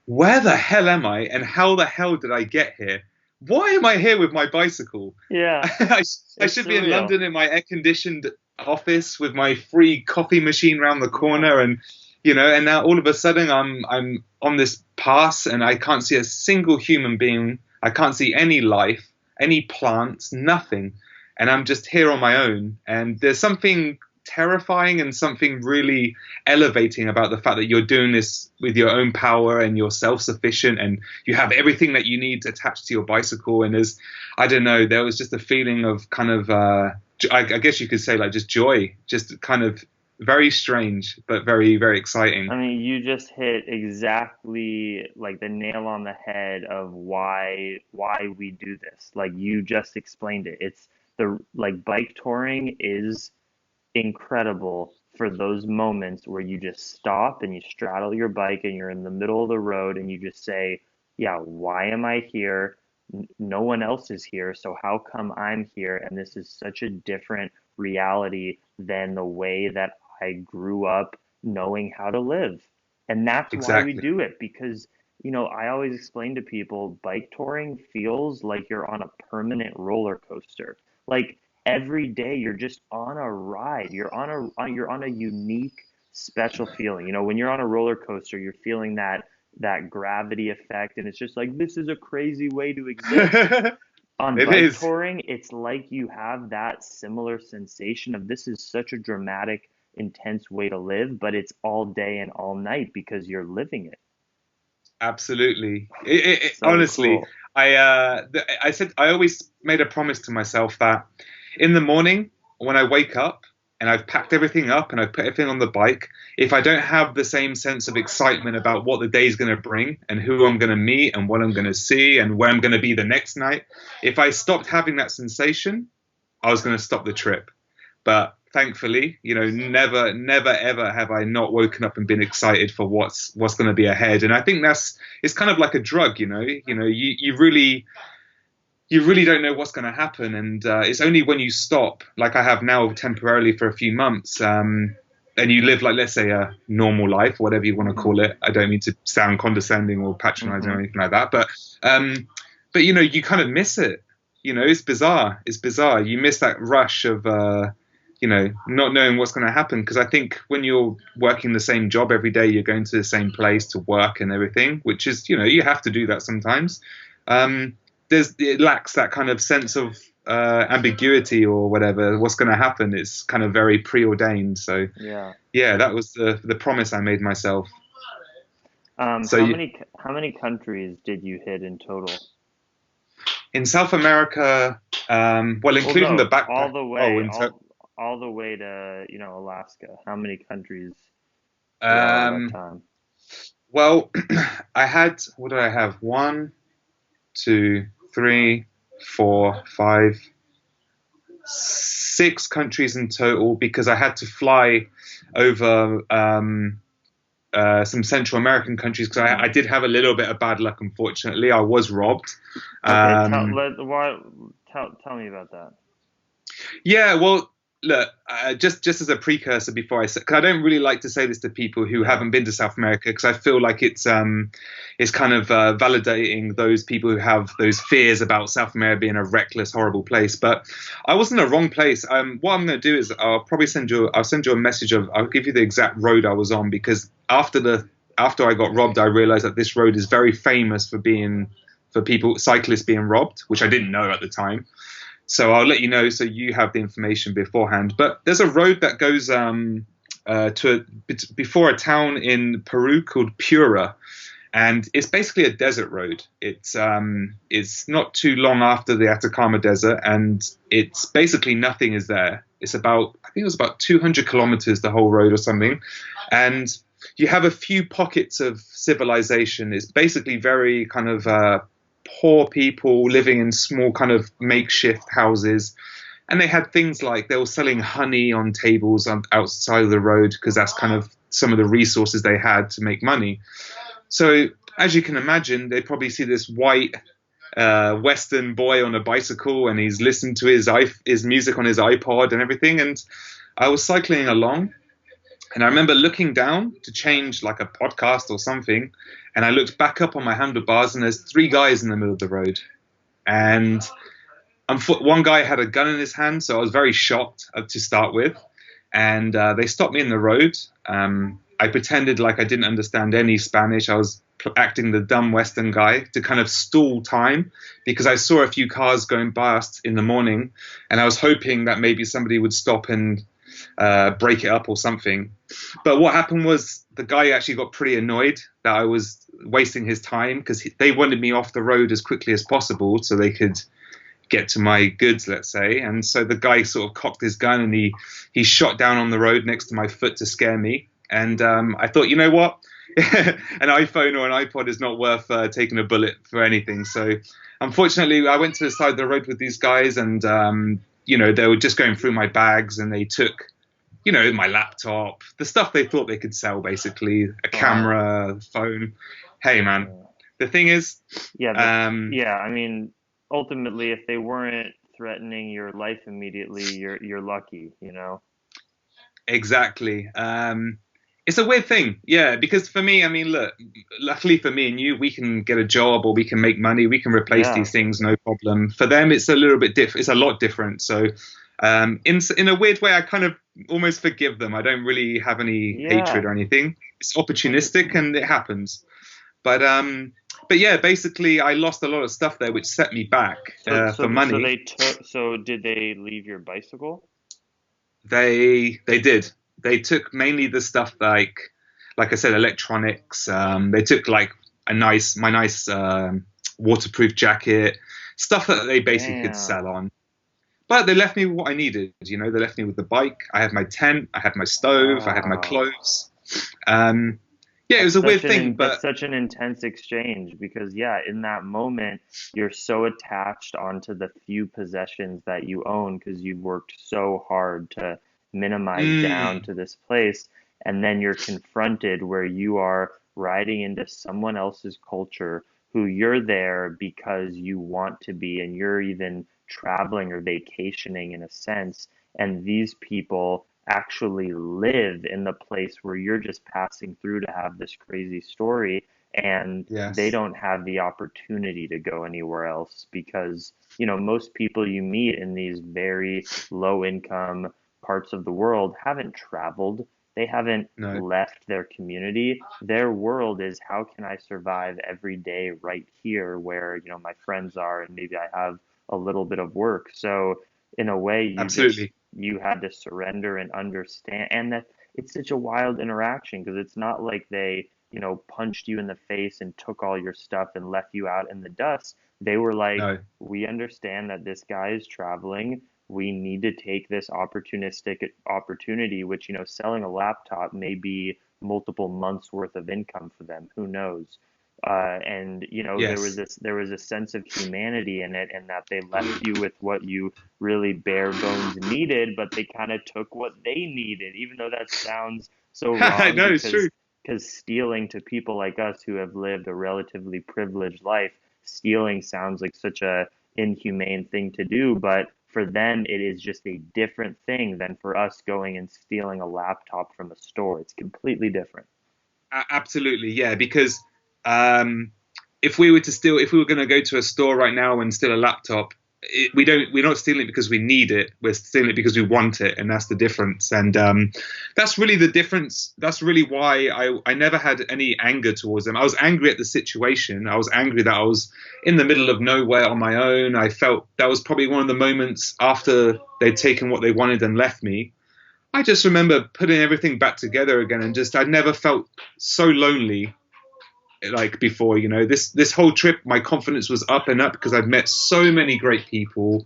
where the hell am I, and how the hell did I get here? Why am I here with my bicycle? Yeah, I it's should be in surreal. London in my air-conditioned office with my free coffee machine around the Yeah. corner, and and now all of a sudden I'm on this pass, and I can't see a single human being. I can't see any life, any plants, nothing, and I'm just here on my own. And there's something terrifying and something really elevating about the fact that you're doing this with your own power, and you're self-sufficient, and you have everything that you need attached to your bicycle. And I don't know, there was just a feeling of kind of I guess you could say like just joy, just kind of very strange but very, very exciting. I mean, you just hit exactly like the nail on the head of why we do this. Like you just explained it. It's the like bike touring is incredible for those moments where you just stop and you straddle your bike and you're in the middle of the road and you just say, yeah, why am I here? No one else is here, so how come I'm here? And this is such a different reality than the way that I grew up knowing how to live. And that's why we Exactly. do it because, I always explain to people bike touring feels like you're on a permanent roller coaster. Like every day you're just on a ride. You're on a unique, special feeling. When you're on a roller coaster, you're feeling that gravity effect, and it's just like this is a crazy way to exist. On It bike is. touring, it's like you have that similar sensation of this is such a dramatic, intense way to live, but it's all day and all night because you're living it. Absolutely. So Honestly, cool. I said I always made a promise to myself that in the morning when I wake up and I've packed everything up and I've put everything on the bike, if I don't have the same sense of excitement about what the day is going to bring and who I'm going to meet and what I'm going to see and where I'm going to be the next night, if I stopped having that sensation, I was going to stop the trip. But thankfully, never ever have I not woken up and been excited for what's going to be ahead. And I think it's kind of like a drug. You really don't know what's going to happen, and it's only when you stop, like I have now temporarily for a few months, and you live like, let's say, a normal life, whatever you want to Hmm. call it. I don't mean to sound condescending or patronizing or Hmm. anything like that, but you kind of miss it. It's bizarre. It's bizarre. You miss that rush of not knowing what's going to happen. Because I think when you're working the same job every day, you're going to the same place to work and everything, which is, you have to do that sometimes. Um, it lacks that kind of sense of ambiguity or whatever, what's going to happen. It's kind of very preordained. So Yeah. yeah, that was the promise I made myself. So How many countries did you hit in total? in South America, well, Well, including the no, backpack. Oh, all the way to, Alaska. How many countries throughout all that um, time? well, I had, what did I have? One, two, three, four, five, 6 countries in total because I had to fly over some Central American countries because Hmm. I did have a little bit of bad luck. Unfortunately, I was robbed. Okay, Um, tell me about that. Yeah, well, look, just as a precursor before I say, because I don't really like to say this to people who Yeah. haven't been to South America, because I feel like it's kind of validating those people who have those fears about South America being a reckless, horrible place. But I was in the wrong place. What I'm going to do is I'll send you a message I'll give you the exact road I was on because after I got robbed, I realized that this road is very famous for people cyclists being robbed, which I didn't know at the time. So I'll let you know so you have the information beforehand. But there's a road that goes before a town in Peru called Pura, and it's basically a desert road. It's not too long after the Atacama Desert, and it's basically nothing is there. It's about I think it was about 200 kilometers the whole road or something, and you have a few pockets of civilization. It's basically very kind of poor people living in small kind of makeshift houses. And they had things like they were selling honey on tables outside of the road because that's kind of some of the resources they had to make money. So as you can imagine, they probably see this white Western boy on a bicycle, and he's listening to his music on his iPod and everything. And I was cycling along, and I remember looking down to change like a podcast or something, and I looked back up on my handlebars, and there's 3 guys in the middle of the road, and one guy had a gun in his hand, so I was very shocked to start with, and they stopped me in the road. I pretended like I didn't understand any Spanish. I was acting the dumb Western guy to kind of stall time because I saw a few cars going past in the morning, and I was hoping that maybe somebody would stop and break it up or something. But what happened was the guy actually got pretty annoyed that I was wasting his time because they wanted me off the road as quickly as possible so they could get to my goods, let's say. And so the guy sort of cocked his gun and he shot down on the road next to my foot to scare me. And I thought, you know what? An iPhone or an iPod is not worth taking a bullet for anything. So unfortunately, I went to the side of the road with these guys, and they were just going through my bags, and they took, my laptop, the stuff they thought they could sell, basically, a Uh-huh. camera, phone. Hey, man, Yeah. the thing is, Yeah, um, yeah, I mean, ultimately, if they weren't threatening your life immediately, you're lucky, you know? exactly. It's a weird thing, yeah, because for me, I mean, look, luckily for me and you, we can get a job or we can make money, we can replace Yeah. these things, no problem. For them, it's a little bit different. It's a lot different. So, in a weird way, I kind of almost forgive them. I don't really have any hatred Yeah. or anything. It's opportunistic 100%. and it happens. But yeah, basically, I lost a lot of stuff there, which set me back for money. So did they leave your bicycle? They did. They took mainly the stuff like I said, electronics. They took like my nice waterproof jacket, stuff that they basically could sell Damn. on. But they left me with what I needed. They left me with the bike. I had my tent. I had my stove. I had my Wow. clothes. Um, yeah, it was a weird thing, That's but such an intense exchange because yeah, in that moment you're so attached onto the few possessions that you own because you've worked so hard to minimize down mm, to this place, and then you're confronted where you are riding into someone else's culture who you're there because you want to be, and you're even traveling or vacationing in a sense, and these people actually live in the place where you're just passing through to have this crazy story, and they yes, don't have the opportunity to go anywhere else because, most people you meet in these very low income parts of the world haven't traveled. They haven't no, left their community. Their world is how can I survive every day right here where, my friends are, and maybe I have a little bit of work. So in a way, Absolutely. you had to surrender and understand, and that it's such a wild interaction because it's not like they, punched you in the face and took all your stuff and left you out in the dust. They were like, No. we understand that this guy is traveling. We need to take this opportunistic opportunity, which, selling a laptop may be multiple months worth of income for them. Who knows? And Yes. there was a sense of humanity in it, and that they left you with what you really bare bones needed, but they kind of took what they needed, even though that sounds so wrong No, it's because true. stealing to people like us who have lived a relatively privileged life, stealing sounds like such a inhumane thing to do, but for them it is just a different thing than for us going and stealing a laptop from a store. It's completely different. Absolutely, yeah. Because um, if we were to steal, if we were going to go to a store right now and steal a laptop, we're not stealing it because we need it. We're stealing it because we want it, and that's the difference. And that's really the difference. That's really why I never had any anger towards them. I was angry at the situation. I was angry that I was in the middle of nowhere on my own. I felt that was probably one of the moments after they'd taken what they wanted and left me. I just remember putting everything back together again, and just I'd never felt so lonely like before. This whole trip, my confidence was up and up because I'd met so many great people,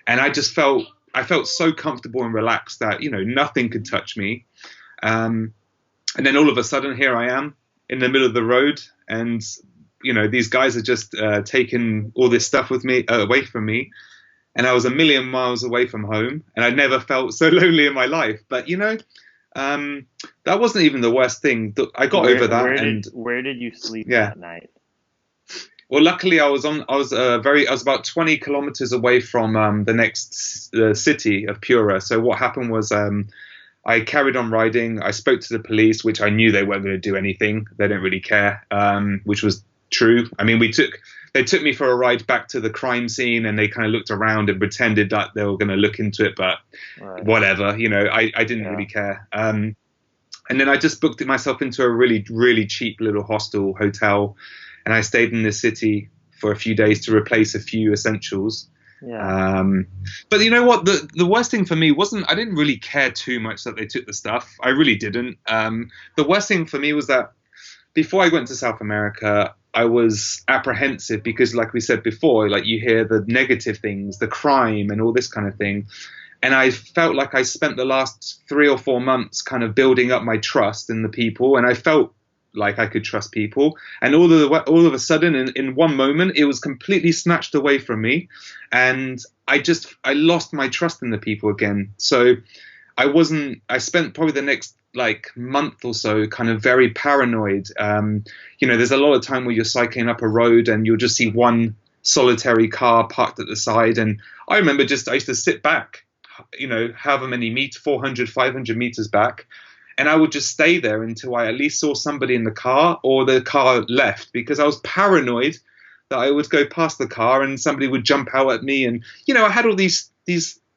and I felt so comfortable and relaxed that nothing could touch me. Um, and then all of a sudden, here I am in the middle of the road, and these guys are just taking all this stuff with me away from me, and I was a million miles away from home, and I never felt so lonely in my life. But that wasn't even the worst thing. I got over that, and Where did you sleep yeah. that night? Well, luckily, I was about 20 kilometers away from the next city of Pura. So what happened was I carried on riding. I spoke to the police, which I knew they weren't going to do anything. They don't really care, which was true. I mean, they took me for a ride back to the crime scene, and they kind of looked around and pretended that they were going to look into it, but Right. whatever. I didn't Yeah. really care. And then I just booked myself into a really, really cheap little hostel hotel, and I stayed in the city for a few days to replace a few essentials. Yeah. But you know what? The worst thing for me wasn't, I didn't really care too much that they took the stuff. I really didn't. The worst thing for me was that before I went to South America, I was apprehensive because, like we said before, like you hear the negative things, the crime and all this kind of thing. And I felt like I spent the last 3 or 4 months kind of building up my trust in the people, and I felt like I could trust people. And all of a sudden, in one moment, it was completely snatched away from me, and I lost my trust in the people again. So I spent probably the next like month or so kind of very paranoid. There's a lot of time where you're cycling up a road and you'll just see one solitary car parked at the side, and I remember I used to sit back, however many meters, 400, 500 meters back. And I would just stay there until I at least saw somebody in the car or the car left, because I was paranoid that I would go past the car and somebody would jump out at me. And, I had all these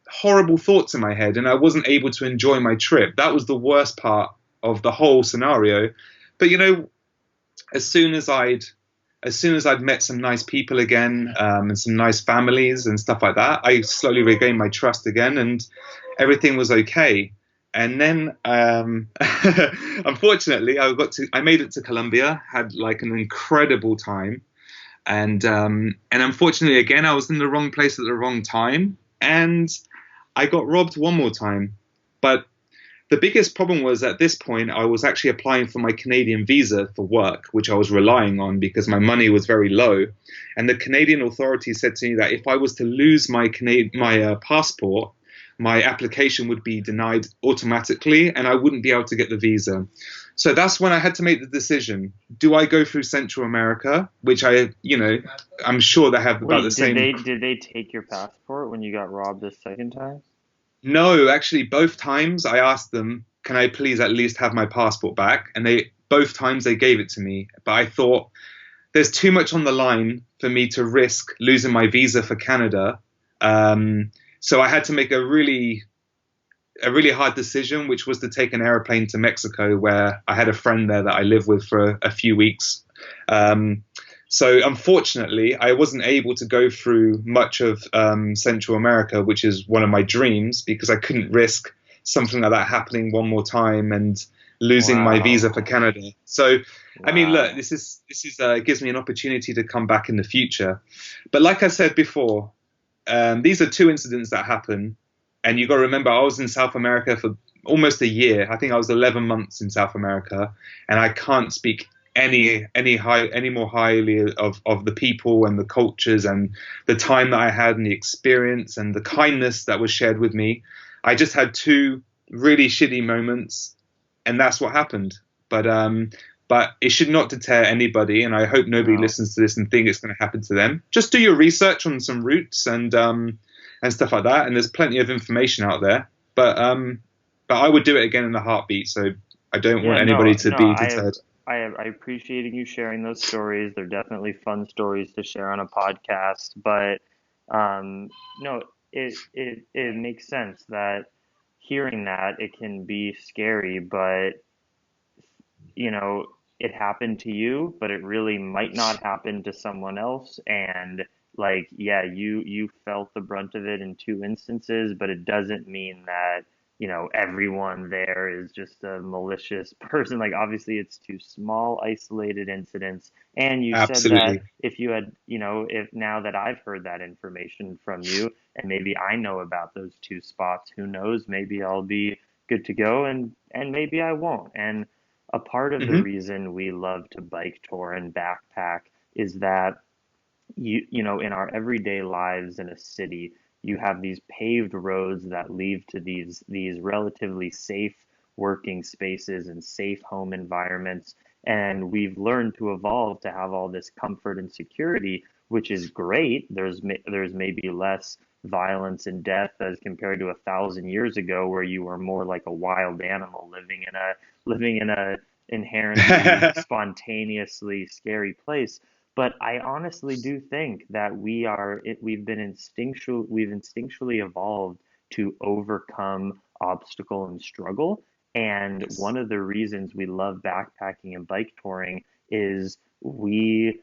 horrible thoughts in my head, and I wasn't able to enjoy my trip. That was the worst part of the whole scenario. But, as soon as I'd met some nice people again, and some nice families and stuff like that, I slowly regained my trust again, and everything was okay. And then, unfortunately, I made it to Colombia, had like an incredible time, and unfortunately, again, I was in the wrong place at the wrong time, and I got robbed one more time. But the biggest problem was, at this point, I was actually applying for my Canadian visa for work, which I was relying on because my money was very low. And the Canadian authorities said to me that if I was to lose my passport, my application would be denied automatically and I wouldn't be able to get the visa. So that's when I had to make the decision. Do I go through Central America, which I'm sure they have about the same. Did they take your passport when you got robbed the second time? No, actually, both times I asked them, can I please at least have my passport back? And both times they gave it to me. But I thought there's too much on the line for me to risk losing my visa for Canada. So I had to make a really hard decision, which was to take an airplane to Mexico, where I had a friend there that I lived with for a few weeks. So unfortunately, I wasn't able to go through much of Central America, which is one of my dreams, because I couldn't risk something like that happening one more time and losing my visa for Wow. Canada. So, I mean, look, Wow. this is gives me an opportunity to come back in the future. But like I said before, these are two incidents that happen, and you got to remember, I was in South America for almost a year. I think I was 11 months in South America, and I can't speak any more highly of the people and the cultures and the time that I had and the experience and the kindness that was shared with me. I just had two really shitty moments, and that's what happened. But it should not deter anybody, and I hope nobody No. listens to this and think it's going to happen to them. Just do your research on some routes and stuff like that, and there's plenty of information out there. But I would do it again in a heartbeat. So I don't want Yeah, anybody to no, be deterred. I appreciated you sharing those stories. They're definitely fun stories to share on a podcast, but um, no, it makes sense that hearing that it can be scary, but you know, it happened to you, but it really might not happen to someone else. And like, yeah, you felt the brunt of it in two instances, but it doesn't mean that, you know, everyone there is just a malicious person. Like, obviously, it's two small, isolated incidents. And you said that Absolutely. if you had, you know, if now that I've heard that information from you, and maybe I know about those two spots, who knows, maybe I'll be good to go and maybe I won't. And a part of the Hmm. reason we love to bike tour and backpack is that you know, in our everyday lives in a city, you have these paved roads that lead to these relatively safe working spaces and safe home environments. And we've learned to evolve to have all this comfort and security, which is great. There's maybe less violence and death as compared to 1,000 years ago, where you were more like a wild animal living in a inherently spontaneously scary place. But I honestly do think that we've instinctually evolved to overcome obstacle and struggle. And Yes. one of the reasons we love backpacking and bike touring is we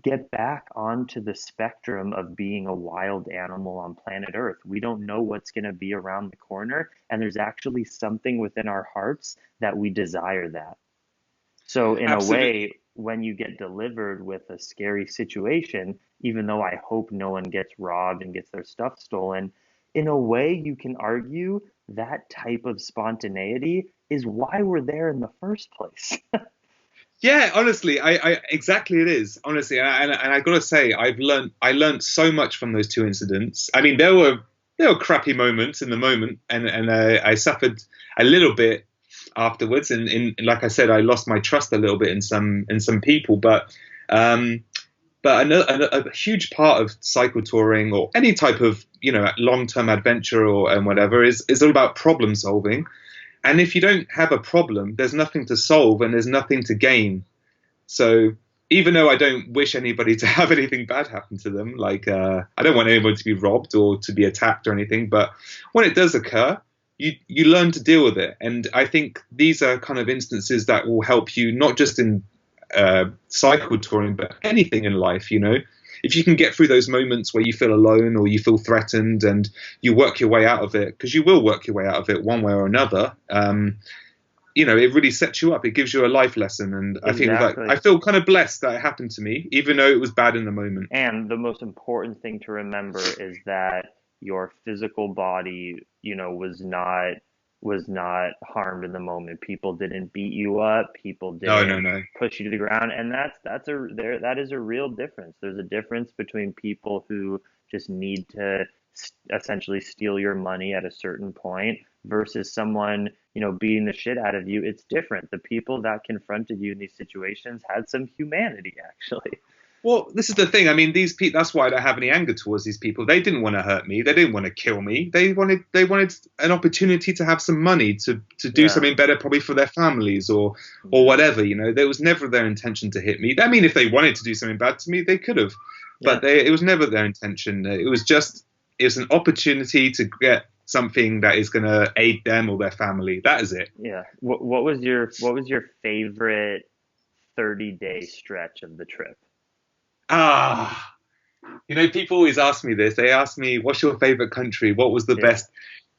get back onto the spectrum of being a wild animal on planet Earth. We don't know what's going to be around the corner, and there's actually something within our hearts that we desire that. So in a Absolutely. way, when you get delivered with a scary situation, even though I hope no one gets robbed and gets their stuff stolen, in a way you can argue that type of spontaneity is why we're there in the first place. Yeah, honestly, I exactly it is. Honestly, and I gotta say, I learned so much from those two incidents. I mean, there were crappy moments in the moment, and I suffered a little bit afterwards. And in like I said, I lost my trust a little bit in some people. Um, but a huge part of cycle touring or any type of long term adventure or and whatever is all about problem solving. And if you don't have a problem, there's nothing to solve and there's nothing to gain. So even though I don't wish anybody to have anything bad happen to them, like I don't want anyone to be robbed or to be attacked or anything, but when it does occur, you learn to deal with it. And I think these are kind of instances that will help you not just in cycle touring, but anything in life. If you can get through those moments where you feel alone or you feel threatened, and you work your way out of it, because you will work your way out of it one way or another. It really sets you up. It gives you a life lesson, and I Exactly. feel kind of blessed that it happened to me, even though it was bad in the moment. And the most important thing to remember is that your physical body, you know, was not harmed in the moment. People didn't beat you up, people No, no, didn't no. push you to the ground, and that is a real difference. There's a difference between people who just need to essentially steal your money at a certain point versus someone, you know, beating the shit out of you. It's different. The people that confronted you in these situations had some humanity, actually. Well, this is the thing. I mean, these people. That's why I don't have any anger towards these people. They didn't want to hurt me. They didn't want to kill me. They wanted an opportunity to have some money to do Yeah. something better, probably for their families or Yeah. whatever. There was never their intention to hit me. I mean, if they wanted to do something bad to me, they could have, Yeah. but it was never their intention. It was an opportunity to get something that is going to aid them or their family. That is it. Yeah. What was your favorite 30-day stretch of the trip? Ah, people always ask me this. They ask me, "What's your favorite country? What was the Yeah. best?"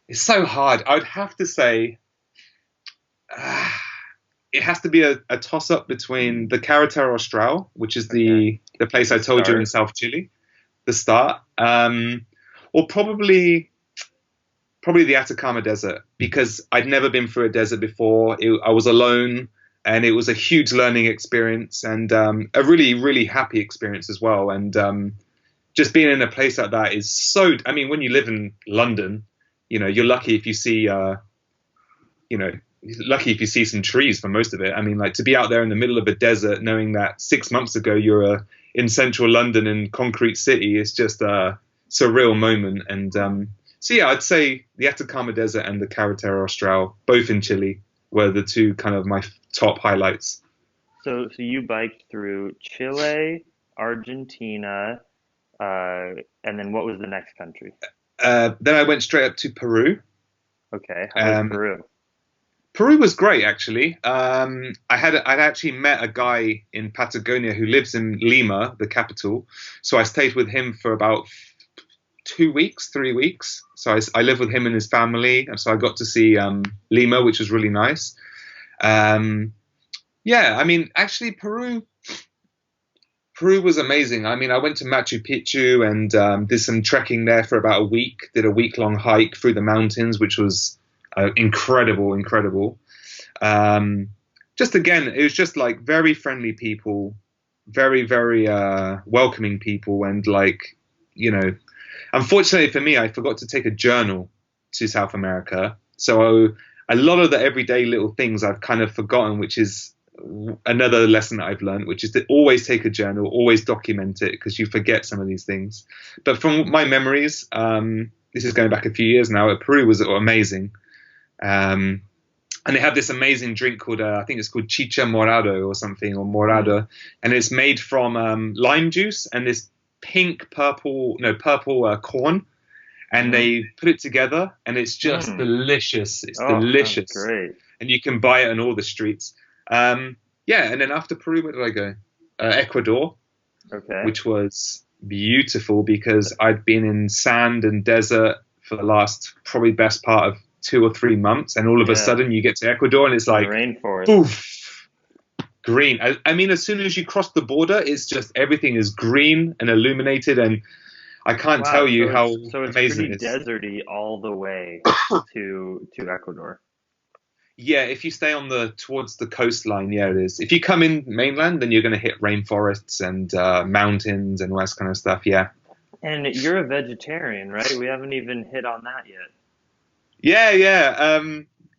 It's so hard. I'd have to say, ah, it has to be a toss up between the Carretera Austral, which is Okay. the place I The told you in start. South Chile, the start, or probably the Atacama Desert, because I'd never been through a desert before. I was alone, and it was a huge learning experience, and a really, really happy experience as well. And just being in a place like that is so. I mean, when you live in London, you're lucky if you see, you know, lucky if you see some trees for most of it. I mean, like to be out there in the middle of a desert, knowing that 6 months ago you're in central London in concrete city, is just a surreal moment. And so yeah, I'd say the Atacama Desert and the Carretera Austral, both in Chile, were the two kind of my top highlights. So you biked through Chile, Argentina, and then what was the next country? Then I went straight up to Peru. Okay, how was Um, Peru? Peru was great, actually. I'd actually met a guy in Patagonia who lives in Lima, the capital. So I stayed with him for about 2 weeks, 3 weeks. So I lived with him and his family, and so I got to see Lima, which was really nice. Um, yeah, I mean, actually, Peru was amazing. I mean, I went to Machu Picchu and did some trekking there for about a week. Did a week-long hike through the mountains, which was incredible, incredible. Um, just again, it was just like very friendly people, very, very welcoming people, and like, you know, unfortunately for me, I forgot to take a journal to South America. So a lot of the everyday little things I've kind of forgotten, which is another lesson that I've learned, which is to always take a journal, always document it, because you forget some of these things. But from my memories, this is going back a few years now, Peru was amazing. Um, and they have this amazing drink called, I think it's called chicha morado or something, or Mm, morada, and it's made from lime juice and this purple corn, and mm-hmm. they put it together, and it's just Mm. delicious. It's Oh, sounds delicious, great. and you can buy it on all the streets. Yeah, and then after Peru, where did I go? Ecuador, Okay. which was beautiful because I'd been in sand and desert for the last probably best part of 2 or 3 months, and all of a Yeah, sudden you get to Ecuador and it's the like, rainforest. poof, green. I mean, as soon as you cross the border, it's just everything is green and illuminated, and I can't tell Wow, you so how it's amazing pretty it is. deserty all the way to Ecuador. Yeah, if you stay on the towards the coastline, yeah, it is. If you come in mainland, then you're going to hit rainforests and mountains and all that kind of stuff. Yeah, And you're a vegetarian, right? We haven't even hit on that yet. yeah, yeah.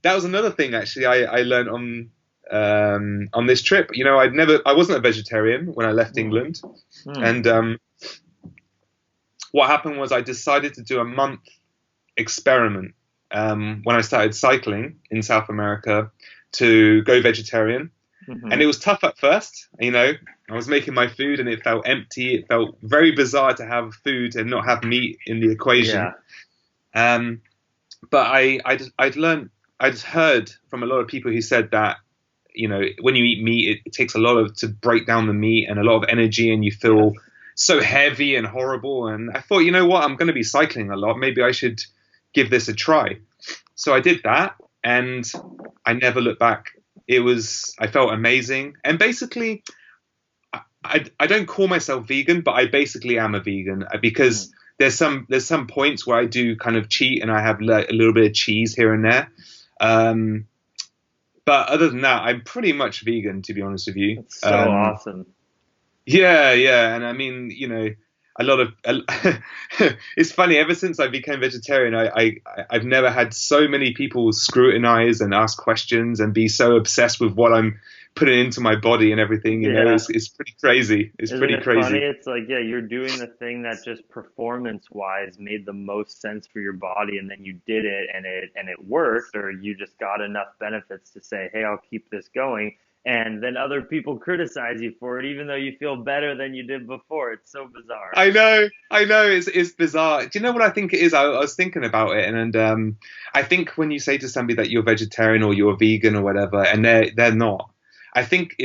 That was another thing actually I learned on this trip. I wasn't a vegetarian when I left Hmm. England, Hmm. and what happened was I decided to do a month experiment when I started cycling in South America to go vegetarian. And Hmm. it was tough at first. I was making my food and it felt empty. It felt very bizarre to have food and not have meat in the equation. Yeah. Um, but I just heard from a lot of people who said that, when you eat meat, it takes a lot to break down the meat and a lot of energy, and you Yes. feel so heavy and horrible. And I thought, you know what, I'm going to be cycling a lot. Maybe I should give this a try. So I did that, and I never looked back. I felt amazing. And basically, I don't call myself vegan, but I basically am a vegan Hmm. because there's some points where I do kind of cheat and I have a little bit of cheese here and there. Um, but other than that, I'm pretty much vegan, to be honest with you. That's so awesome. Yeah, yeah, and I mean, a lot of it's funny. Ever since I became vegetarian, I've never had so many people scrutinize and ask questions and be so obsessed with what I'm putting into my body and everything. Yeah. It's pretty crazy. It's Isn't pretty it funny? crazy. It's like, yeah, you're doing the thing that just performance-wise made the most sense for your body, and then you did it, and it worked, or you just got enough benefits to say, hey, I'll keep this going, and then other people criticize you for it, even though you feel better than you did before. It's so bizarre. I know. It's bizarre. Do you know what I think it is? I was thinking about it, and I think when you say to somebody that you're vegetarian or you're vegan or whatever, and they're not, I think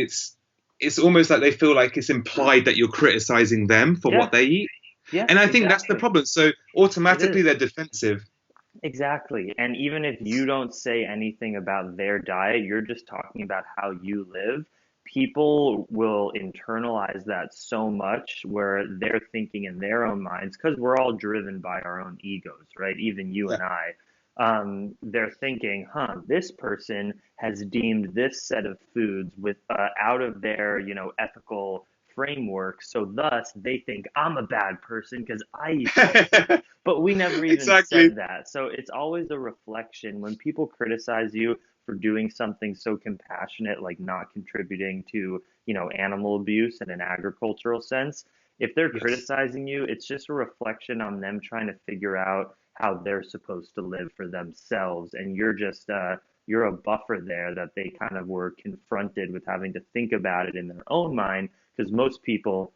it's almost like they feel like it's implied that you're criticizing them for Yeah, what they eat. yeah, And I think that's the exactly. problem. So It automatically is. they're defensive. Exactly. And even if you don't say anything about their diet, you're just talking about how you live. People will internalize that so much where they're thinking in their own minds, because we're all driven by our own egos, right? Even you Yeah. and I. They're thinking, huh, this person has deemed this set of foods with out of their, ethical framework. So thus they think I'm a bad person because I eat that food, but we never even Exactly. said that. So it's always a reflection when people criticize you for doing something so compassionate, like not contributing to, animal abuse in an agricultural sense. If they're Yes. criticizing you, it's just a reflection on them trying to figure out how they're supposed to live for themselves. And you're a buffer there that they kind of were confronted with having to think about it in their own mind, because most people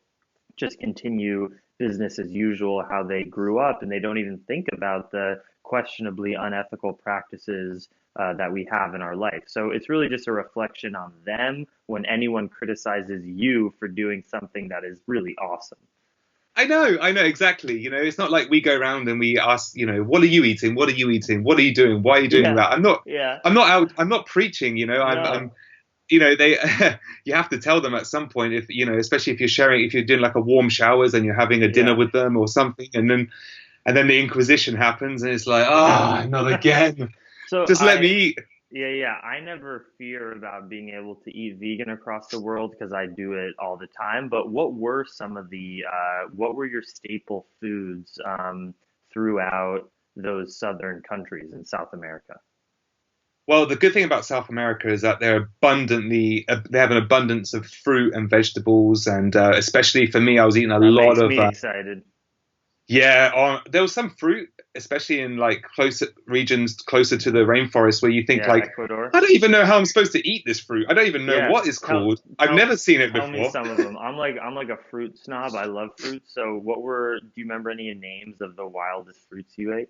just continue business as usual, how they grew up, and they don't even think about the questionably unethical practices that we have in our life. So it's really just a reflection on them when anyone criticizes you for doing something that is really awesome. I know exactly. It's not like we go around and we ask, what are you eating? What are you eating? What are you doing? Why are you doing Yeah, that? yeah, I'm not out. I'm not preaching. no, They, you have to tell them at some point if, especially if you're doing like a warm showers and you're having a dinner yeah. with them or something, and then the Inquisition happens and it's like, Yeah. not again. So Just let me eat. yeah, I never fear about being able to eat vegan across the world because I do it all the time. But what were your staple foods throughout those southern countries in South America? Well, the good thing about South America is that they have an abundance of fruit and vegetables, and especially for me, I was eating a That lot makes of me excited. yeah. There was some fruit, especially in like closer regions closer to the rainforest, where you think Yeah, like, Ecuador. I don't even know how I'm supposed to eat this fruit. I don't even know Yeah, what it's tell called. I've tell never seen it tell me before. some of them. I'm like a fruit snob. I love fruits. So do you remember any names of the wildest fruits you ate?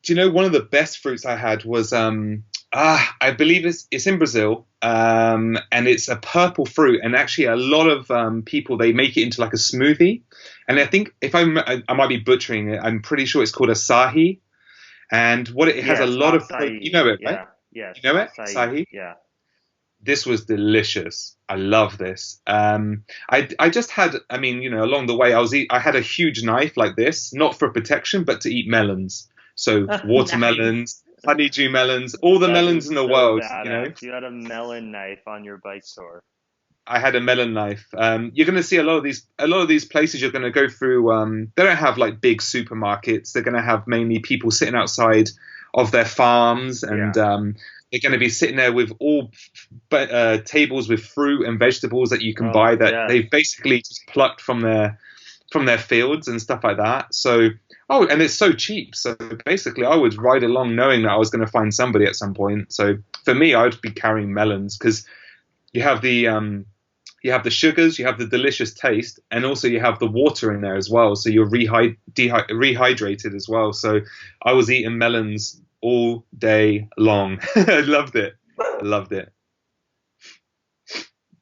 Do you know one of the best fruits I had was I believe it's in Brazil, and it's a purple fruit, and actually a lot of people they make it into like a smoothie, and I think if I might be butchering it, I'm pretty sure it's called asahi, and it has a Yes, lot of you acai. know it, right? Yeah, yes, You know it, acai. asahi. Yeah. This was delicious. I love this. I just had, I mean, along the way, I had a huge knife like this, not for protection, but to eat melons. So Nice. watermelons, honeydew melons, all the That is melons in the so world. badass. You had a melon knife on your bike tour. I had a melon knife. You're going to see a lot of these places you're going to go through. They don't have like big supermarkets. They're going to have mainly people sitting outside of their farms, and Yeah. they're going to be sitting there with all tables with fruit and vegetables that you can Oh, buy that yes. they've basically just plucked from their fields and stuff like that. So, oh, and it's so cheap. So basically, I would ride along knowing that I was going to find somebody at some point. So for me, I'd be carrying melons because you have the sugars, you have the delicious taste, and also you have the water in there as well. So you're rehydrated as well. So I was eating melons all day long. I loved it. I loved it.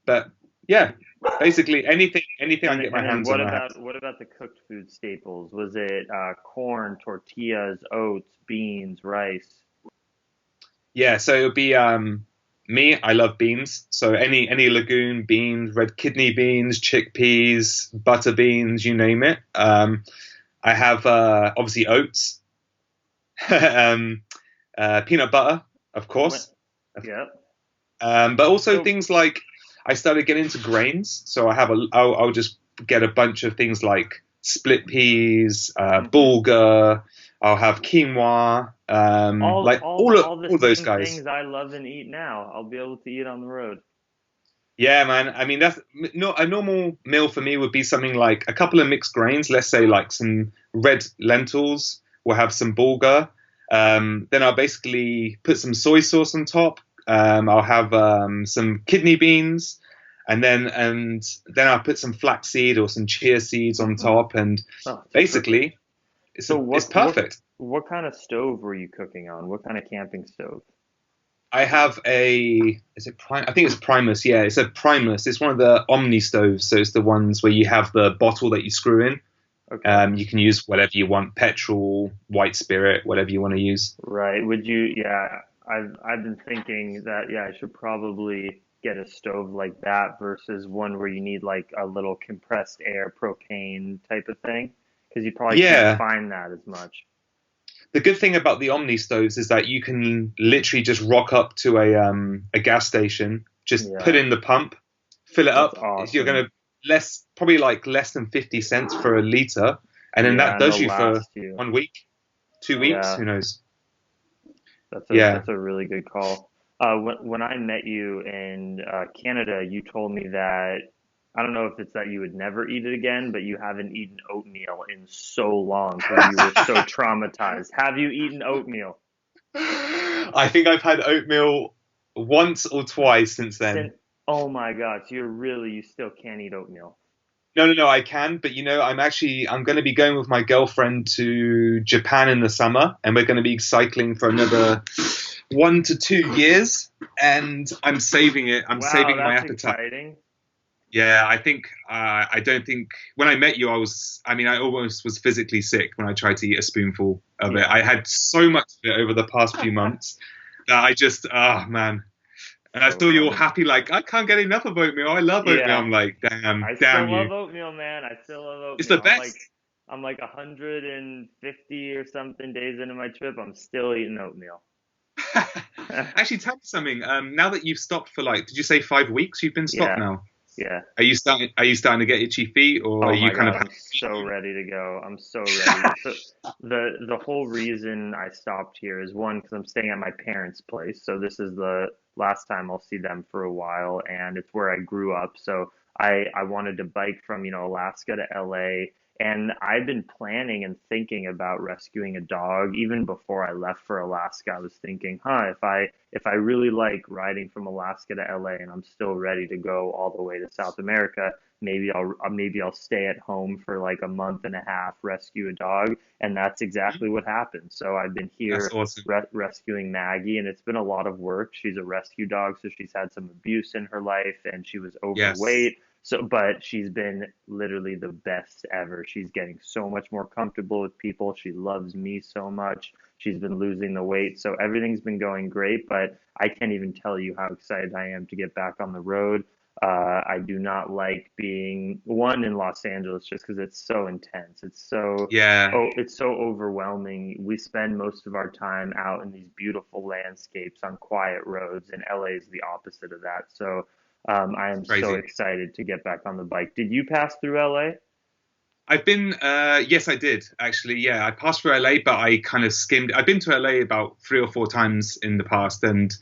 But yeah, basically anything I And can get my and then hands on, I have. what about the cooked food staples? Was it corn, tortillas, oats, beans, rice? Yeah, so it would be me. I love beans. So any legume, beans, red kidney beans, chickpeas, butter beans, you name it. I have obviously oats, um, peanut butter, of What? course, Yep. but also So things like I started getting into grains. So I'll just get a bunch of things like split peas, hmm bulgur. I'll have quinoa, like all the all those same guys. things I love and eat now. I'll be able to eat on the road. Yeah, man. I mean, that's not a normal meal for me would be something like a couple of mixed grains. Let's say like some red lentils. We'll have some bulgur. Then I'll basically put some soy sauce on top. I'll have some kidney beans, and then I'll put some flaxseed or some chia seeds on Hmm. top, and Oh, it's perfect. basically So it's perfect. what kind of stove were you cooking on? What kind of camping stove? I have is it Prime? I think it's Primus. Yeah, it's a Primus. It's one of the Omni stoves. So it's the ones where you have the bottle that you screw in. Okay. You can use whatever you want, petrol, white spirit, whatever you want to use. Right. Would you, yeah, I've been thinking that, yeah, I should probably get a stove like that versus one where you need like a little compressed air propane type of thing, because you probably can't Yeah. find that as much. The good thing about the Omni stoves is that you can literally just rock up to a gas station, just put Yeah, in the pump, fill it that's up. You're awesome. gonna probably like less than 50 cents for a liter, and then that Yeah, and does they'll you for last you. 1 week, 2 weeks, Yeah, who knows? that's a Yeah. that's a really good call. When I met you in Canada, you told me that I don't know if it's that you would never eat it again, but you haven't eaten oatmeal in so long because you were so traumatized. Have you eaten oatmeal I think I've had oatmeal once or twice since then. since? Oh my God, so you still can't eat oatmeal. No, no, no, I can, but I'm going to be going with my girlfriend to Japan in the summer, and we're going to be cycling for another 1 to 2 years, and I'm saving it. I'm Wow, saving my that's appetite. exciting. Yeah, I don't think when I met you, I almost was physically sick when I tried to eat a spoonful of it. Yeah. I had so much of it over the past few months that man. And I So saw you all funny. happy, like, I can't get enough of oatmeal. I love oatmeal. Yeah, I'm like, damn, I still damn love you. oatmeal, man. I still love It's oatmeal. the I'm like best. I'm like 150 or something days into my trip. I'm still eating oatmeal. Actually, tell me something. Now that you've stopped for did you say 5 weeks? You've been stopped Yeah, now. yeah. Are you starting to get itchy feet, or are Oh you my kind God, of I'm so ready to go. I'm so ready. So the whole reason I stopped here is one, because I'm staying at my parents' place. So this is the last time I'll see them for a while, and it's where I grew up. So I wanted to bike from, Alaska to LA, and I've been planning and thinking about rescuing a dog even before I left for Alaska. I was thinking, if I really like riding from Alaska to LA and I'm still ready to go all the way to South America, maybe I'll stay at home for like a month and a half, rescue a dog, and that's exactly what happened. So I've been That's here awesome. rescuing Maggie, and it's been a lot of work. She's a rescue dog, so she's had some abuse in her life, and she was Yes. overweight. So, but she's been literally the best ever. She's getting so much more comfortable with people. She loves me so much. She's been losing the weight, so everything's been going great. But I can't even tell you how excited I am to get back on the road. I do not like being one in Los Angeles just because it's so intense. Yeah. It's so overwhelming. We spend most of our time out in these beautiful landscapes on quiet roads, and LA is the opposite of that. So I am so Crazy. excited to get back on the bike. Did you pass through LA? I've been, yes, I did actually. Yeah, I passed through LA, but I kind of skimmed. I've been to LA about 3 or 4 times in the past, and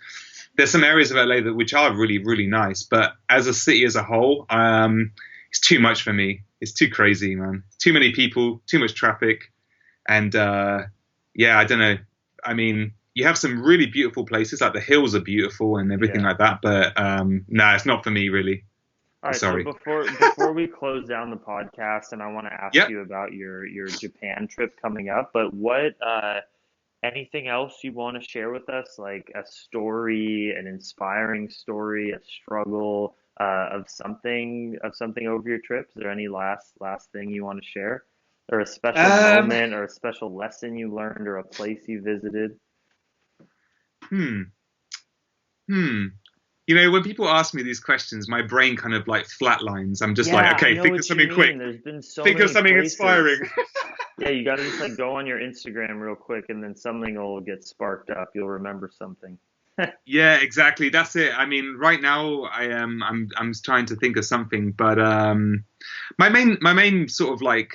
there's some areas of LA which are really, really nice. But as a city as a whole, it's too much for me. It's too crazy, man. Too many people, too much traffic, and yeah, I don't know. I mean, you have some really beautiful places, like the hills are beautiful and everything Yeah. like that. But no, it's not for me, really. All right, so Sorry. before we close down the podcast, and I want to ask Yep. you about your Japan trip coming up, but what anything else you want to share with us, like a story, an inspiring story, a struggle of something over your trip? Is there any last thing you want to share, or a special Um. moment, or a special lesson you learned, or a place you visited? Hmm. Hmm. When people ask me these questions, my brain kind of like flatlines. I'm just like, Yeah, I okay, know think of what you something quick. mean. There's been so Think of many something inspiring. places. Yeah, you got to just like go on your Instagram real quick, and then something will get sparked up. You'll remember something. Yeah, exactly. That's it. I mean, right now I'm trying to think of something, but my main sort of like,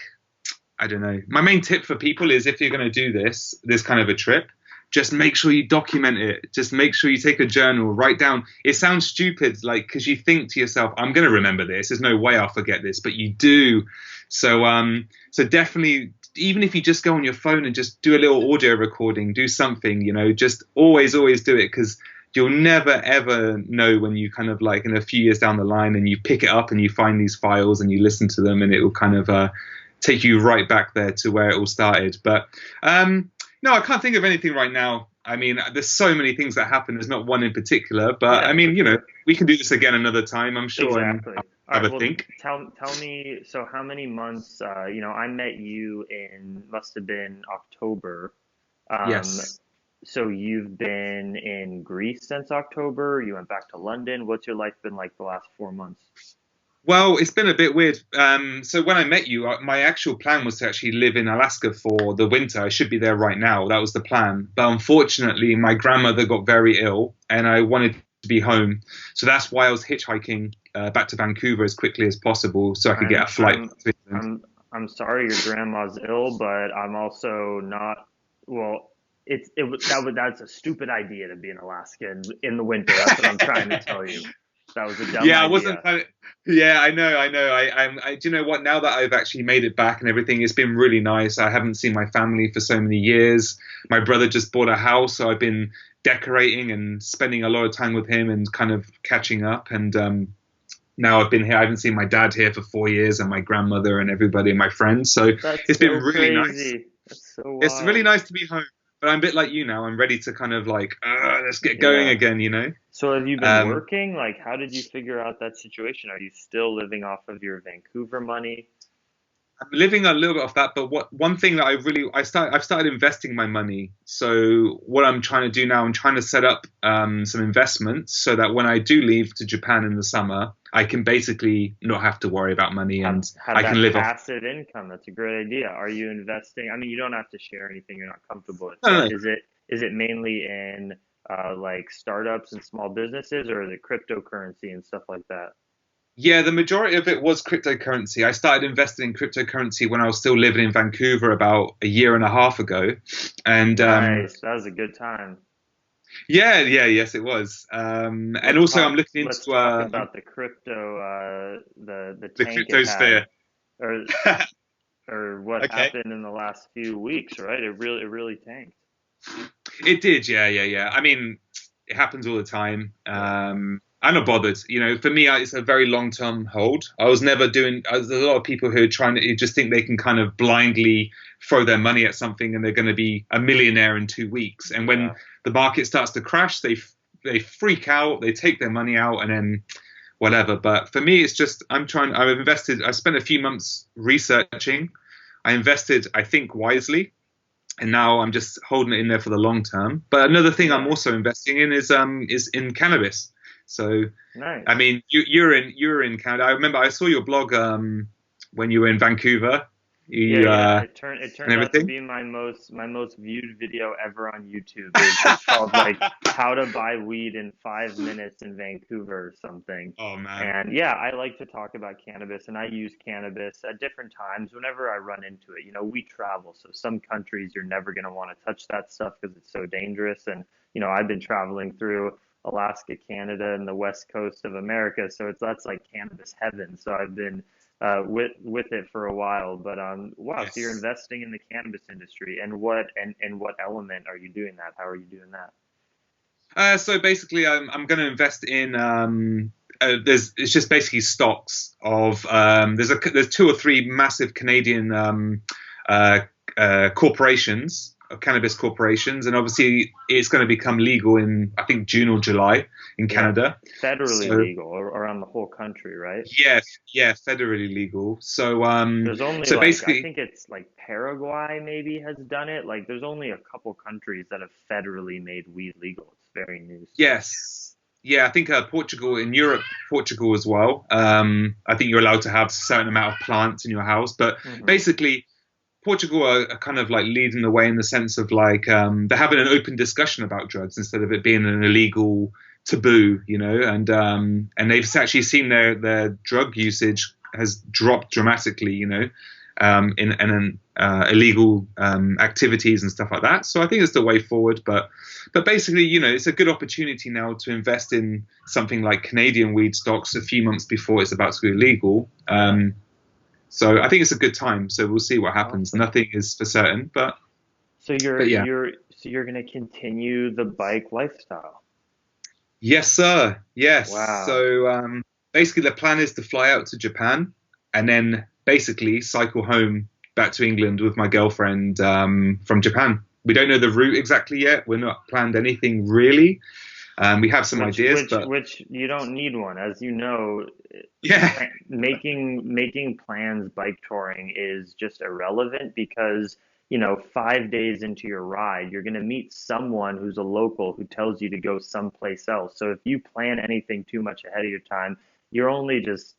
I don't know. My main tip for people is, if you're going to do this kind of a trip, just make sure you document it. Just make sure you take a journal, write down. It sounds stupid, like, because you think to yourself, I'm going to remember this. There's no way I'll forget this, but you do. So definitely, even if you just go on your phone and just do a little audio recording, do something, just always do it, because you'll never ever know when you kind of like in a few years down the line and you pick it up and you find these files and you listen to them, and it will kind of take you right back there to where it all started. But no, I can't think of anything right now. I mean, there's so many things that happen. There's not one in particular, but Yeah, I for mean, sure. we can do this again another time, I'm sure, and Exactly. I'll All have right. a Well, think. tell me. So, how many months? I met you in must have been October. Um, Yes. so you've been in Greece since October. You went back to London. What's your life been like the last 4 months? Well, it's been a bit weird. So when I met you, my actual plan was to actually live in Alaska for the winter. I should be there right now. That was the plan. But unfortunately, my grandmother got very ill, and I wanted to be home. So that's why I was hitchhiking back to Vancouver as quickly as possible, so I could get I'm a flight I'm to England. I'm sorry your grandma's ill, but I'm also not. Well, that's a stupid idea to be in Alaska in the winter. That's what I'm trying to tell you. That was a dumb Yeah, I wasn't. idea. Yeah, I know, I know. Do you know what? Now that I've actually made it back and everything, it's been really nice. I haven't seen my family for so many years. My brother just bought a house, so I've been decorating and spending a lot of time with him and kind of catching up. And now I've been here. I haven't seen my dad here for 4 years, and my grandmother and everybody and my friends. So That's it's been so really nice. crazy. That's so It's really wild. nice to be home. But I'm a bit like you now. I'm ready to kind of like, let's get going Yeah. again. So have you been Um, working? Like, how did you figure out that situation? Are you still living off of your Vancouver money? I'm living a little bit off that, but one thing that I've started investing my money. So what I'm trying to do now, I'm trying to set up some investments so that when I do leave to Japan in the summer, I can basically not have to worry about money Have and have I can that live off. passive income. That's a great idea. Are you investing? I mean, you don't have to share anything you're not comfortable with, No, no, but no. is it mainly in like startups and small businesses, or is it cryptocurrency and stuff like that? Yeah, the majority of it was cryptocurrency. I started investing in cryptocurrency when I was still living in Vancouver about a year and a half ago, and Nice. That was a good time. yeah, yeah, yes, it was. And Let's also, talk. I'm looking Let's into talk about the crypto, the the tank it crypto had, sphere. or or what Okay. happened in the last few weeks, right? It really tanked. It did, yeah, yeah, yeah. I mean, it happens all the time. Yeah. I'm not bothered. For me, it's a very long-term hold. I was never doing. There's a lot of people who are trying to who just think they can kind of blindly throw their money at something and they're going to be a millionaire in 2 weeks. And when Yeah. the market starts to crash, they freak out, they take their money out, and then whatever. But for me, it's just I'm trying. I've invested. I spent a few months researching. I invested, I think, wisely, and now I'm just holding it in there for the long term. But another thing I'm Yeah. also investing in is in cannabis. So I Nice. mean, you're in Canada. I remember I saw your blog when you were in Vancouver, Yeah, you yeah. It and turned out to everything. be my most viewed video ever on YouTube. It's called like how to buy weed in 5 minutes in Vancouver or something. Oh man, And yeah, I like to talk about cannabis and I use cannabis at different times whenever I run into it. We travel, so some countries you're never going to want to touch that stuff because it's so dangerous. And I've been traveling through Alaska, Canada, and the west coast of America, so that's like cannabis heaven. So I've been with it for a while. But wow, so you're yes. investing in the cannabis industry, and what element are you doing that? How are you doing that? So basically, I'm going to invest in. It's just basically stocks of. There's two or three massive Canadian uh, corporations, cannabis corporations, and obviously it's going to become legal in I think June or July in Yeah, Canada. federally So legal around the whole country, right? yeah, yeah, federally legal. So There's only so like I basically, think it's like Paraguay maybe has done it. Like there's only a couple countries that have federally made weed legal. It's very new still. yes. Yeah, I think Portugal in Europe, Portugal as well. I think you're allowed to have a certain amount of plants in your house, but Hmm. basically, Portugal are kind of like leading the way in the sense of like they're having an open discussion about drugs instead of it being an illegal taboo, and they've actually seen their drug usage has dropped dramatically, in illegal activities and stuff like that. So I think it's the way forward. But basically, it's a good opportunity now to invest in something like Canadian weed stocks a few months before it's about to go legal. Yeah, So I think it's a good time. So we'll see what happens. awesome. Nothing is for certain, but So you're but yeah. you're so you're gonna continue the bike lifestyle. Yes, sir. Yes. Wow. So basically, the plan is to fly out to Japan and then basically cycle home back to England with my girlfriend from Japan. We don't know the route exactly yet. We're not planned anything really. We have some ideas, but Which you don't need one, as you know. yeah, Making plans bike touring is just irrelevant because, 5 days into your ride, you're going to meet someone who's a local who tells you to go someplace else. So if you plan anything too much ahead of your time, you're only just,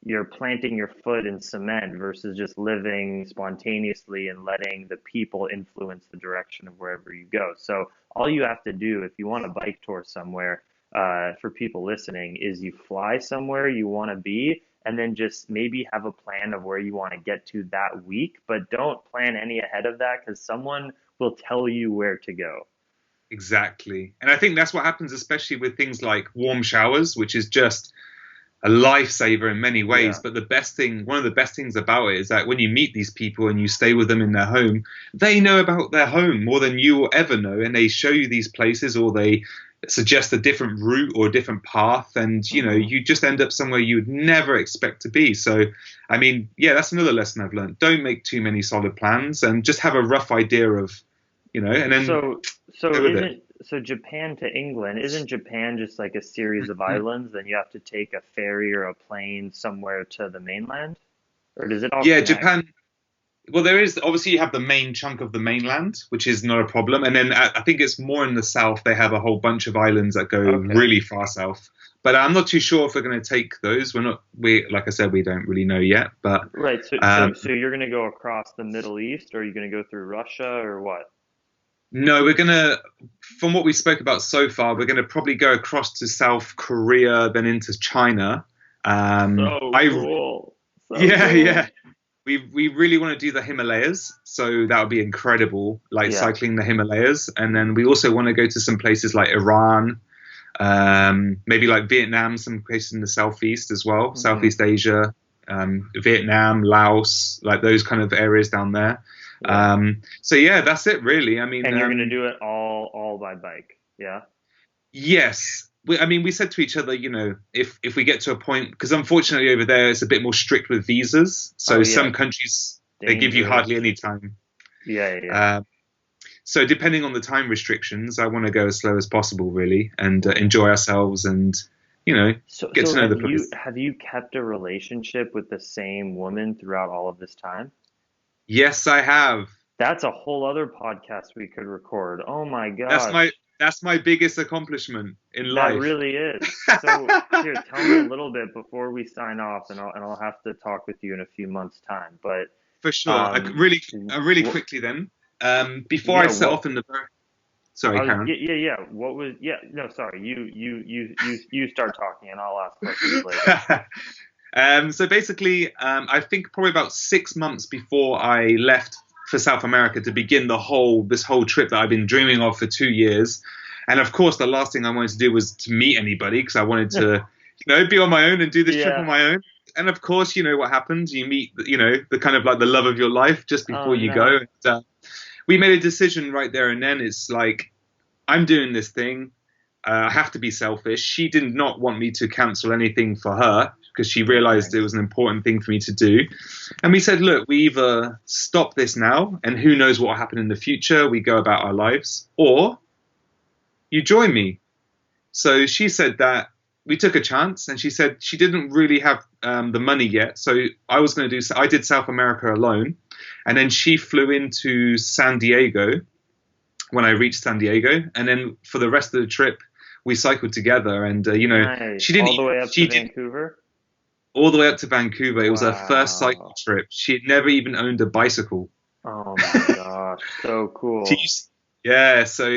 you're planting your foot in cement versus just living spontaneously and letting the people influence the direction of wherever you go. So all you have to do if you want to bike tour somewhere, for people listening, is you fly somewhere you want to be, and then just maybe have a plan of where you want to get to that week, but don't plan any ahead of that because someone will tell you where to go. exactly. And I think that's what happens, especially with things like warm showers, which is just a lifesaver in many ways. Yeah. But one of the best things about it is that when you meet these people and you stay with them in their home, they know about their home more than you will ever know. And they show you these places, or they suggest a different route or a different path. And, you just end up somewhere you would never expect to be. So, I mean, yeah, that's another lesson I've learned. Don't make too many solid plans and just have a rough idea of, and then So, so go with it. isn't so Japan to England, isn't Japan just like a series of islands? Then you have to take a ferry or a plane somewhere to the mainland, or does it all Yeah, connect? Japan. Well, there is obviously, you have the main chunk of the mainland, which is not a problem, and then I think it's more in the south. They have a whole bunch of islands that go Okay, really far south, but I'm not too sure if we're going to take those. Like I said, we don't really know yet. But right. So, um, so, so you're gonna go across the Middle East, or are you gonna go through Russia, or what? no, we're gonna, from what we spoke about so far, we're going to probably go across to South Korea, then into China. So I cool. So Yeah, yeah. cool. We really want to do the Himalayas, so that would be incredible, like Yeah. cycling the Himalayas. And then we also want to go to some places like Iran, maybe like Vietnam, some places in the southeast as well, Hmm. Southeast Asia, Vietnam, Laos, like those kind of areas down there. Yeah. So yeah, that's it really. I mean, And you're gonna do it all by bike. Yeah. yes. I mean, we said to each other, if we get to a point, because unfortunately over there it's a bit more strict with visas. Oh So yeah. some countries, they give you hardly Dangerous. any time. Yeah, yeah, yeah. Uh, so depending on the time restrictions, I want to go as slow as possible, really, and enjoy ourselves and, you know, So, get so to know have the you place. have you kept a relationship with the same woman throughout all of this time? Yes, I have. That's a whole other podcast we could record. Oh my That's my gosh. that's my biggest accomplishment in That life. really is. So here, tell me a little bit before we sign off, and I'll have to talk with you in a few months' time. But For sure. um, Really what? quickly then. Before I Yeah, set what? off in the sorry, Karen. Yeah, yeah, yeah. What was? Yeah, no, sorry. You start talking, and I'll ask questions later. So basically, I think probably about 6 months before I left for South America to begin this whole trip that I've been dreaming of for 2 years. And of course, the last thing I wanted to do was to meet anybody because I wanted to, be on my own and do this trip Yeah. on my own. And of course, you know what happens. You meet, the kind of like the love of your life just before Oh you go. no. And, we made a decision right there and then. It's like, I'm doing this thing. I have to be selfish. She did not want me to cancel anything for her because she realized it Nice. was an important thing for me to do. And we said, look, we either stop this now and who knows what will happen in the future. We go about our lives, or you join me. So she said that we took a chance, and she said she didn't really have the money yet. So I did South America alone. And then she flew into San Diego when I reached San Diego. And then for the rest of the trip, we cycled together. And, Nice. All the way up to she did Vancouver? all the way up to Vancouver. It was her first cycle Wow. trip. She had never even owned a bicycle. Oh my gosh. So She cool. used, yeah, so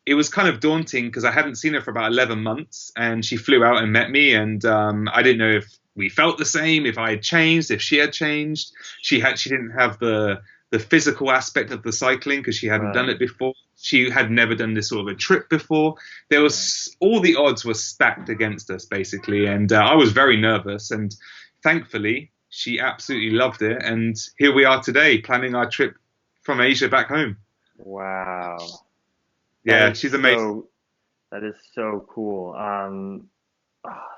it was kind of daunting because I hadn't seen her for about 11 months, and she flew out and met me, and I didn't know if we felt the same, if I had changed, if she had changed. She didn't have the physical aspect of the cycling because she hadn't done Right. it before. She had never done this sort of a trip before. There Right. was all the odds were stacked against us basically, and I was very nervous. And thankfully, she absolutely loved it. And here we are today, planning our trip from Asia back home. Wow. That Yeah, is she's amazing. so that is so cool.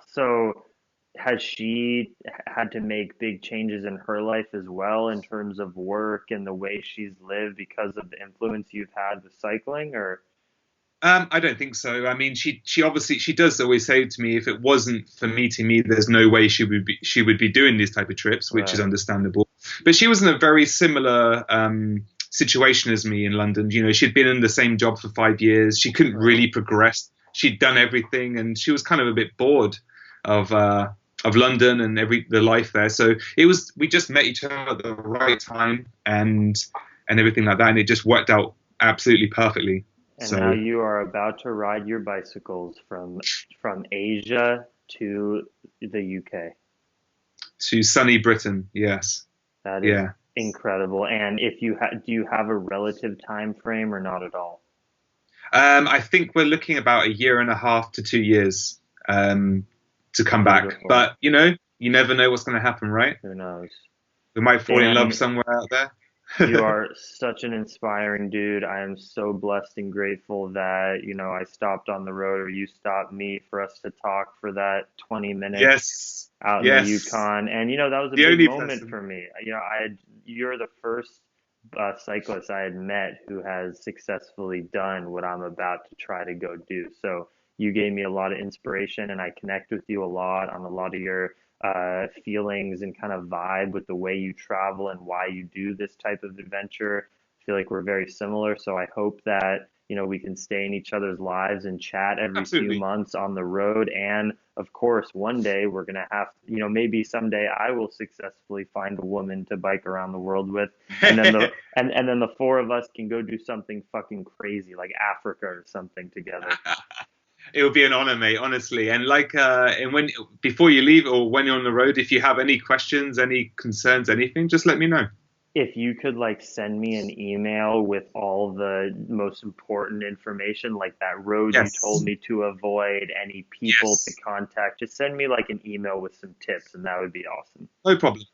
So has she had to make big changes in her life as well in terms of work and the way she's lived because of the influence you've had with cycling, or? I don't think so. I mean, she obviously she does always say to me, if it wasn't for meeting me, there's no way she would be doing these type of trips, which is Right. understandable. But she was in a very similar situation as me in London. You know, she'd been in the same job for 5 years. She couldn't Right. really progress. She'd done everything, and she was kind of a bit bored of of London and the life there. So we just met each other at the right time and everything like that, and it just worked out absolutely perfectly. And now So you are about to ride your bicycles from Asia to the UK. to sunny Britain, yes, That is yeah. incredible. And if you do you have a relative time frame or not at all? I think we're looking about a year and a half to 2 years to come back. Beautiful. But you know, you never know what's going to happen, right? Who knows? We might fall in love Dan, somewhere out you there. are such an inspiring dude. I am so blessed and grateful that, I stopped on the road or you stopped me for us to talk for that 20 minutes Yes, out in the yes. Yukon. And, that was a The big only moment person. for me. You're the first cyclist I had met who has successfully done what I'm about to try to go do. So you gave me a lot of inspiration and I connect with you a lot on a lot of your feelings and kind of vibe with the way you travel and why you do this type of adventure. I feel like we're very similar. So I hope that, we can stay in each other's lives and chat every few Absolutely. months on the road. And of course, one day we're going to have, maybe someday I will successfully find a woman to bike around the world with. And then and then the four of us can go do something fucking crazy like Africa or something together. It would be an honor, mate, honestly. And and when before you leave or when you're on the road, if you have any questions, any concerns, anything, just let me know. If you could like send me an email with all the most important information, like that road you told Yes, me to avoid, any people to yes, contact, just send me like an email with some tips and that would be awesome. no problem.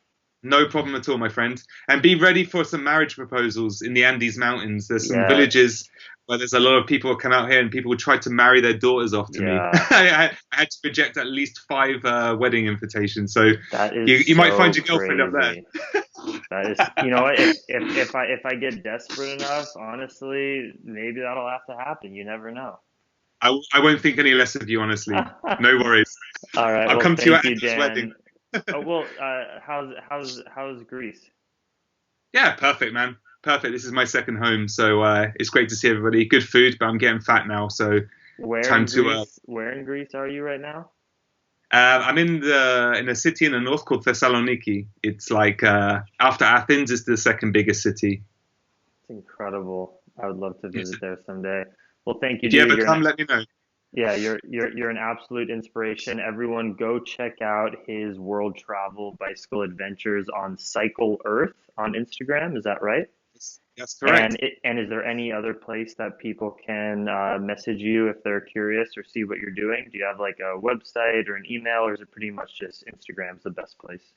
No problem at all, my friend. And be ready for some marriage proposals in the Andes Mountains. There's some Yes. villages where there's a lot of people who come out here and people try to marry their daughters off to me. Yeah. I had to reject at least five wedding invitations. So That is you might find so your girlfriend up there. crazy. That is, what, if I get desperate enough, honestly, maybe that'll have to happen. You never know. I won't think any less of you, honestly. No worries. All right. I'll Well, come to you thank at you, Andy's wedding. Dan. Oh, well, how's Greece? Yeah, perfect, man. Perfect. This is my second home, so it's great to see everybody. Good food, but I'm getting fat now, so Where time in to. Greece? Where in Greece are you right now? I'm in a city in the north called Thessaloniki. It's like after Athens, it's the second biggest city. It's incredible. I would love to Yes. visit there someday. Well, thank you, If you dude. ever come, let me know. Yeah, you're an absolute inspiration. Everyone, go check out his world travel bicycle adventures on Cycle Earth on Instagram. Is that right? That's And correct. is there any other place that people can message you if they're curious or see what you're doing? Do you have like a website or an email, or is it pretty much just Instagram's the best place?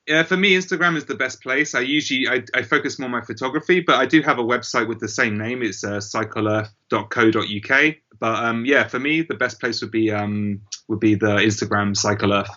Yeah, for me, Instagram is the best place. I focus more on my photography, but I do have a website with the same name. It's cycleearth.co.uk. But yeah, for me, the best place would be the Instagram Cycle Earth.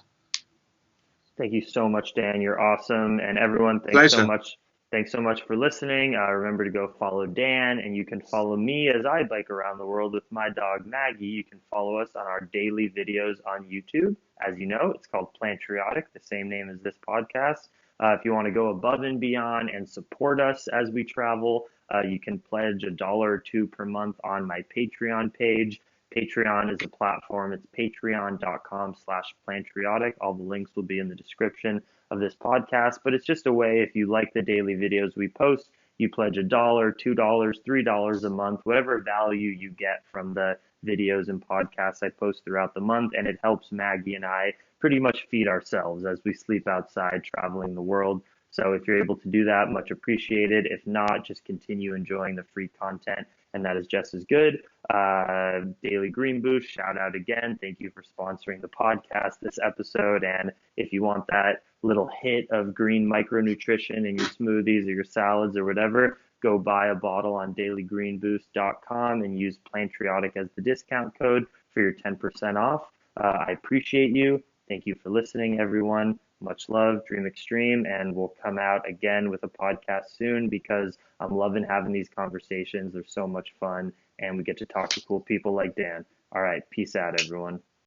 Thank you so much, Dan. You're awesome. And everyone, thanks so Pleasure. much. Thanks so much for listening. Remember to go follow Dan, and you can follow me as I bike around the world with my dog Maggie. You can follow us on our daily videos on YouTube. As you know, it's called Plantriotic, the same name as this podcast. If you want to go above and beyond and support us as we travel, you can pledge $1 or two per month on my Patreon page. Patreon is a platform. It's patreon.com/plantriotic. All the links will be in the description of this podcast, but it's just a way, if you like the daily videos we post, you pledge $1, $2, $3 a month, whatever value you get from the videos and podcasts I post throughout the month, and it helps Maggie and I pretty much feed ourselves as we sleep outside traveling the world. So if you're able to do that, much appreciated. If not, just continue enjoying the free content, and that is just as good. Daily Green Boost, shout out again. Thank you for sponsoring the podcast this episode. And if you want that little hit of green micronutrition in your smoothies or your salads or whatever, go buy a bottle on dailygreenboost.com and use Plantriotic as the discount code for your 10% off. I appreciate you. Thank you for listening, everyone. Much love, dream extreme, and we'll come out again with a podcast soon because I'm loving having these conversations. They're so much fun, and we get to talk to cool people like Dan. All right, peace out, everyone.